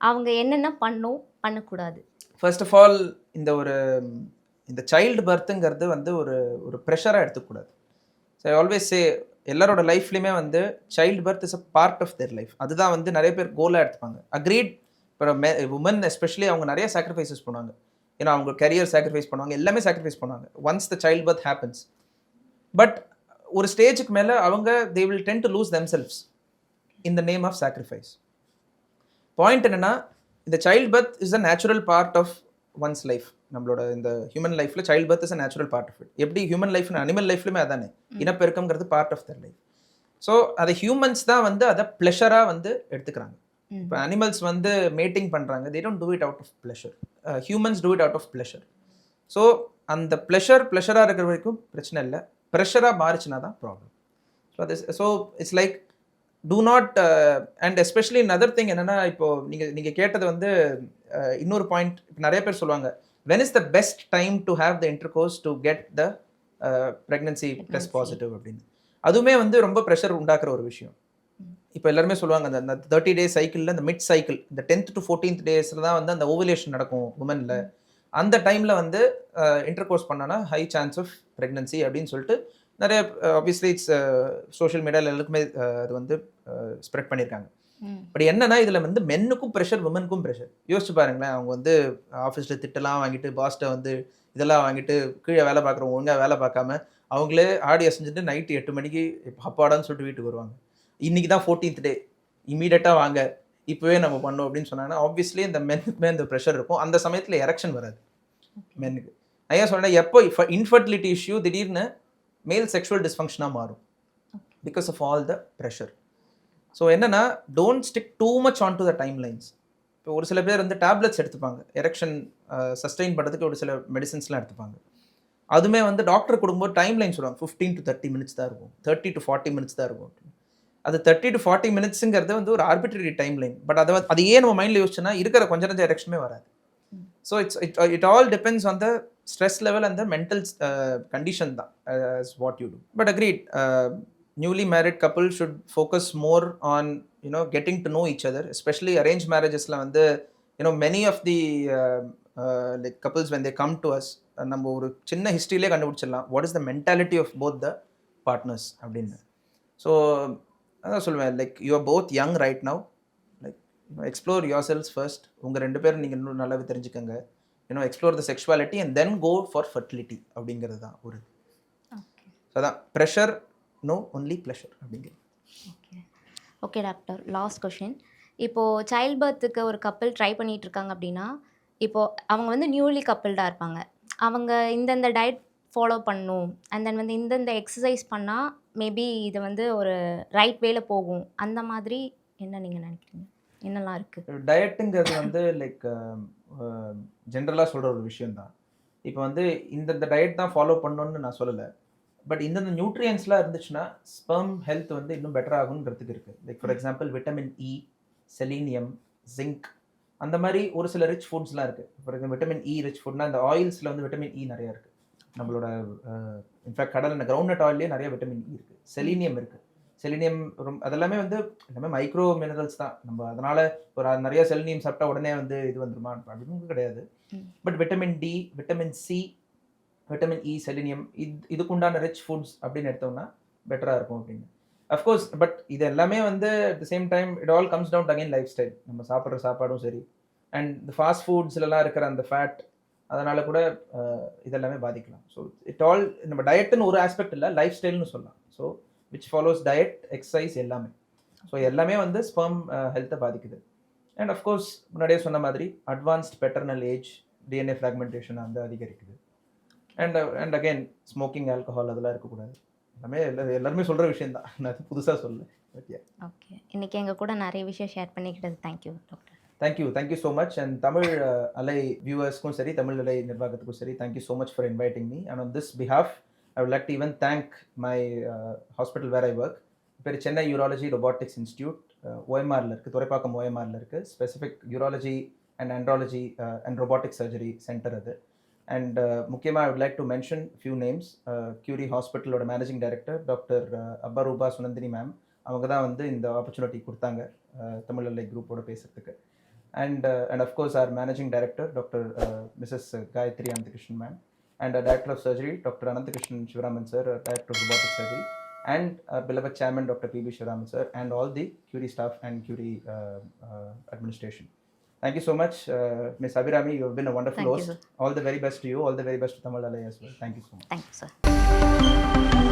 அவங்க என்னென்ன பண்ணக்கூடாது? ஃபர்ஸ்ட் ஆஃப் ஆல் இந்த சைல்டு பர்த்துங்கிறது வந்து ஒரு ப்ரெஷராக எடுத்துக்கூடாது. ஸோ ஐ ஆல்வேஸ் சே, எல்லாரோட லைஃப்லையுமே வந்து child birth is a part of their life. அதுதான் வந்து நிறைய பேர் கோலாக எடுத்துப்பாங்க. அக்ரீட். இப்போ உமன் எஸ்பெஷலி அவங்க நிறைய சாக்ரிஃபைசஸ் பண்ணுவாங்க. ஏன்னா அவங்க கரியர் சாக்ரிஃபைஸ் பண்ணுவாங்க, எல்லாமே சாக்ரிஃபைஸ் பண்ணுவாங்க once the child birth happens. But ஒரு ஸ்டேஜுக்கு மேலே அவங்க they will tend to lose themselves in the name of sacrifice. Point என்னென்னா, இந்த child birth is a natural part of one's life. நம்மளோட இந்த ஹியூமன் லைஃப்பில் child birth is a natural part of it. எப்படி ஹியூமன் லைஃப்னு animal லைஃப்லையுமே அதானே, இனப்பெருக்கம்ங்கிறது part of their life. So அதை ஹியூமன்ஸ் தான் வந்து அதை ப்ளஷராக வந்து எடுத்துக்கிறாங்க. இப்போ அனிமல்ஸ் வந்து மேட்டிங் பண்ணுறாங்க, they don't do it out of pleasure. Humans do it out of pleasure. So அந்த ப்ளஷராக இருக்கிற வரைக்கும் பிரச்சனை இல்லை, ப்ரெஷராக மாறிச்சுன்னா தான் problem. So it's like do not and especially another thing என்னென்னா, இப்போது நீங்கள் கேட்டது வந்து இன்னொரு பாயிண்ட். இப்போ நிறைய பேர் சொல்லுவாங்க, when is the best time to have the intercourse to get the pregnancy test positive அப்படின்னு. அதுவுமே வந்து ரொம்ப ப்ரெஷர் உண்டாக்குற ஒரு விஷயம். இப்போ எல்லாருமே சொல்லுவாங்க, அந்த 30 days சைக்கிளில் இந்த மிட் சைக்கிள், இந்த 10th to 14th daysல தான் வந்து அந்த ஓவலேஷன் நடக்கும் உமனில். அந்த டைமில் வந்து இன்டர்கோர்ஸ் பண்ணோன்னா ஹை சான்ஸ் ஆஃப் ப்ரெக்னன்சி அப்படின்னு சொல்லிட்டு நிறைய ஆப்வியஸ்லி இட்ஸ் சோஷியல் மீடியாவில் எல்லாருக்குமே அது வந்து ஸ்ப்ரெட் பண்ணியிருக்காங்க. பட் என்னன்னா, இதில் வந்து மென்னுக்கும் ப்ரெஷர், விமனுக்கும் ப்ரெஷர். யோசிச்சு பாருங்களேன், அவங்க வந்து ஆஃபீஸில் திட்டெல்லாம் வாங்கிட்டு, பாஸ்ட்டை வந்து இதெல்லாம் வாங்கிட்டு, கீழே வேலை பார்க்குறவங்க ஒழுங்காக வேலை பார்க்காம அவங்களே ஆடி அசைஞ்சிட்டு நைட்டு 8 மணிக்கு அப்பாடான்னு சொல்லிட்டு வீட்டுக்கு வருவாங்க. இன்றைக்கி தான் 14th day, இமீடியட்டாக வாங்க, இப்போவே நம்ம பண்ணோம் அப்படின்னு சொன்னாங்கன்னா ஆப்வியஸ்லி இந்த மென்னுக்குமே இந்த ப்ரெஷர் இருக்கும். அந்த சமயத்தில் எரெக்ஷன் வராது மென்னுக்கு. ஐயா சொன்னேன், எப்போ இன்ஃபர்டிலிட்டி இஷ்யூ திடீர்னு மேல் செக்ஷுவல் டிஸ்ஃபங்க்ஷனாக மாறும் because of all the pressure. So என்னென்னா, don't stick too much on to the timelines. இப்போ ஒரு சில பேர் வந்து டேப்லெட்ஸ் எடுத்துப்பாங்க, எரெக்ஷன் சஸ்டெயின் பண்ணுறதுக்கு ஒரு சில மெடிசன்ஸ்லாம் எடுத்துப்பாங்க. அதுவுமே வந்து டாக்டர் கொடுக்கும்போது டைம் லைன் சொல்லுவாங்க, 15 to 30 minutes தான் இருக்கும், 30 to 40 minutes தான் இருக்கும். அது 30 to 40 மினிட்ஸுங்கிறது வந்து ஒரு ஆர்பிட்ரரி டைம் லைன். பட் அது ஏன் நம்ம மைண்டில் யோசிச்சுன்னா இருக்கிற கொஞ்ச நஞ்ச எரெக்ஷனுமே வராது. So it all depends on the stress level and the mental condition தான் what you do. But agreed, newly married couple should focus more on getting to know each other. Especially arrange மேரேஜஸில் வந்து many of the like couples when they come to us, நம்ம ஒரு சின்ன ஹிஸ்ட்ரியிலே கண்டுபிடிச்சிடலாம் what is the mentality of both the partners அப்படின்னு. So அதான் சொல்லுவேன், like you are both young right now, like explore yourselves first. உங்கள் 2 பேரும் நீங்கள் இன்னும் நல்லாவே தெரிஞ்சுக்கோங்க. Explore the sexuality and then go for fertility அப்படிங்கிறது தான் ஒரு. ஸோ அதான் ப்ரெஷர் நோ ஒன்லி ப்ளஷர் அப்படிங்கிறது. Okay doctor, last question. இப்போது சைல்ட் பர்த்துக்கு ஒரு கப்பல் ட்ரை பண்ணிகிட்டு இருக்காங்க அப்படின்னா, இப்போது அவங்க வந்து நியூலி கப்பிள்டாக இருப்பாங்க. அவங்க இந்தந்த டயட் ஃபாலோ பண்ணணும் அண்ட் தென் வந்து இந்தந்த எக்ஸசைஸ் பண்ணால் மேபி இது வந்து ஒரு ரைட் வேல போகும், அந்த மாதிரி என்ன நீங்கள் நினைக்கிறீங்க? என்னெல்லாம் இருக்குது? டயட்டுங்கிறது வந்து லைக் ஜென்ரலாக சொல்கிற ஒரு விஷயந்தான். இப்போ வந்து இந்தந்த டயட் தான் ஃபாலோ பண்ணணுன்னு நான் சொல்லலை. பட் இந்தந்த நியூட்ரியன்ஸ்லாம் இருந்துச்சுன்னா ஸ்பெர்ம் ஹெல்த் வந்து இன்னும் பெட்டர் ஆகுங்கிறதுக்கு இருக்குது. Like for example vitamin E, selenium, zinc, அந்த மாதிரி ஒரு சில ரிச் ஃபுட்ஸ்லாம் இருக்குது. For example vitamin E rich ஃபுட்னா இந்த ஆயில்ஸில் வந்து விட்டமின் இ நிறையா இருக்குது. நம்மளோட இன்ஃபேக்ட் கடலில் கிரவுண்ட்நட் ஆயிலே நிறைய விட்டமின் இ இருக்குது. செலீனியம் இருக்குது. செலினியம் அதெல்லாமே வந்து எல்லாமே மைக்ரோ மினரல்ஸ் தான். நம்ம அதனால ஒரு நிறைய செலினியம் சாப்பிட்டா உடனே வந்து இது வந்துருமா அப்படின்னு கிடையாது. But vitamin D, vitamin C, vitamin E, selenium இதுக்குண்டான ரிச் ஃபுட்ஸ் அப்படின்னு எடுத்தோம்னா பெட்டராக இருக்கும் அப்படின்னு. அஃப்கோர்ஸ் பட் இது எல்லாமே வந்து at the same time it all comes down again life style. நம்ம சாப்பிட்ற சாப்பாடும் சரி அண்ட் இந்த ஃபாஸ்ட் ஃபுட்ஸ்லாம் இருக்கிற அந்த ஃபேட், அதனால கூட இதெல்லாமே பாதிக்கலாம். ஸோ இட் ஆல் நம்ம டயட்டுன்னு ஒரு ஆஸ்பெக்ட் இல்லை, லைஃப் ஸ்டைல்னு சொல்லலாம். So which follows diet, exercise எல்லாமே. ஸோ எல்லாமே வந்து ஸ்பெர்ம் ஹெல்த்தை பாதிக்குது. அண்ட் அஃப்கோர்ஸ் முன்னாடியே சொன்ன மாதிரி advanced paternal age, DNA fragmentation வந்து அதிகரிக்குது. அண்ட் அகெயின் ஸ்மோக்கிங், ஆல்கஹால் அதெல்லாம் இருக்கக்கூடாது. எல்லாமே எல்லாருமே சொல்கிற விஷயம் தான், நான் புதுசாக சொல்லலை. ஓகே, இன்றைக்கி எங்கள் கூட நிறைய விஷயம் ஷேர் பண்ணிக்கிட்டது thank you doctor. Thank you so much. And Tamil Alai வியூவர்ஸ்க்கும் சரி, தமிழ் அலை நிர்வாகத்துக்கும் சரி, thank you so much for inviting me. And on this behalf I would like to even thank my hospital where I work. பேர் சென்னை யூராலஜி ரொபாட்டிக்ஸ் இன்ஸ்டியூட், ஓஎம்ஆரில் இருக்குது, துறைப்பாக்கம் ஓஎம்ஆரில் இருக்குது. Specific urology and andrology and robotic surgery centre அது. And முக்கியமாக I would like to mention few names. Curie ஹாஸ்பிட்டலோட managing director doctor Aparupa Sunandini ma'am, அவங்க தான் வந்து இந்த ஆப்பர்ச்சுனிட்டி கொடுத்தாங்க தமிழ் அலை குரூப்போட பேசுகிறதுக்கு. And of course our managing director doctor Mrs Gayathri Ananthakrishnan ma'am, and our Director of Surgery, Dr. Ananthakrishnan Shivaraman sir, Director of Robotic Surgery, and our beloved Chairman, Dr. P.B. Shivaraman sir, and all the Curie staff and Curie administration. Thank you so much, Ms. Abhirami. You have been a wonderful host. All the very best to you. All the very best to Tamil Alai as well. Thank you so much. Thank you, sir.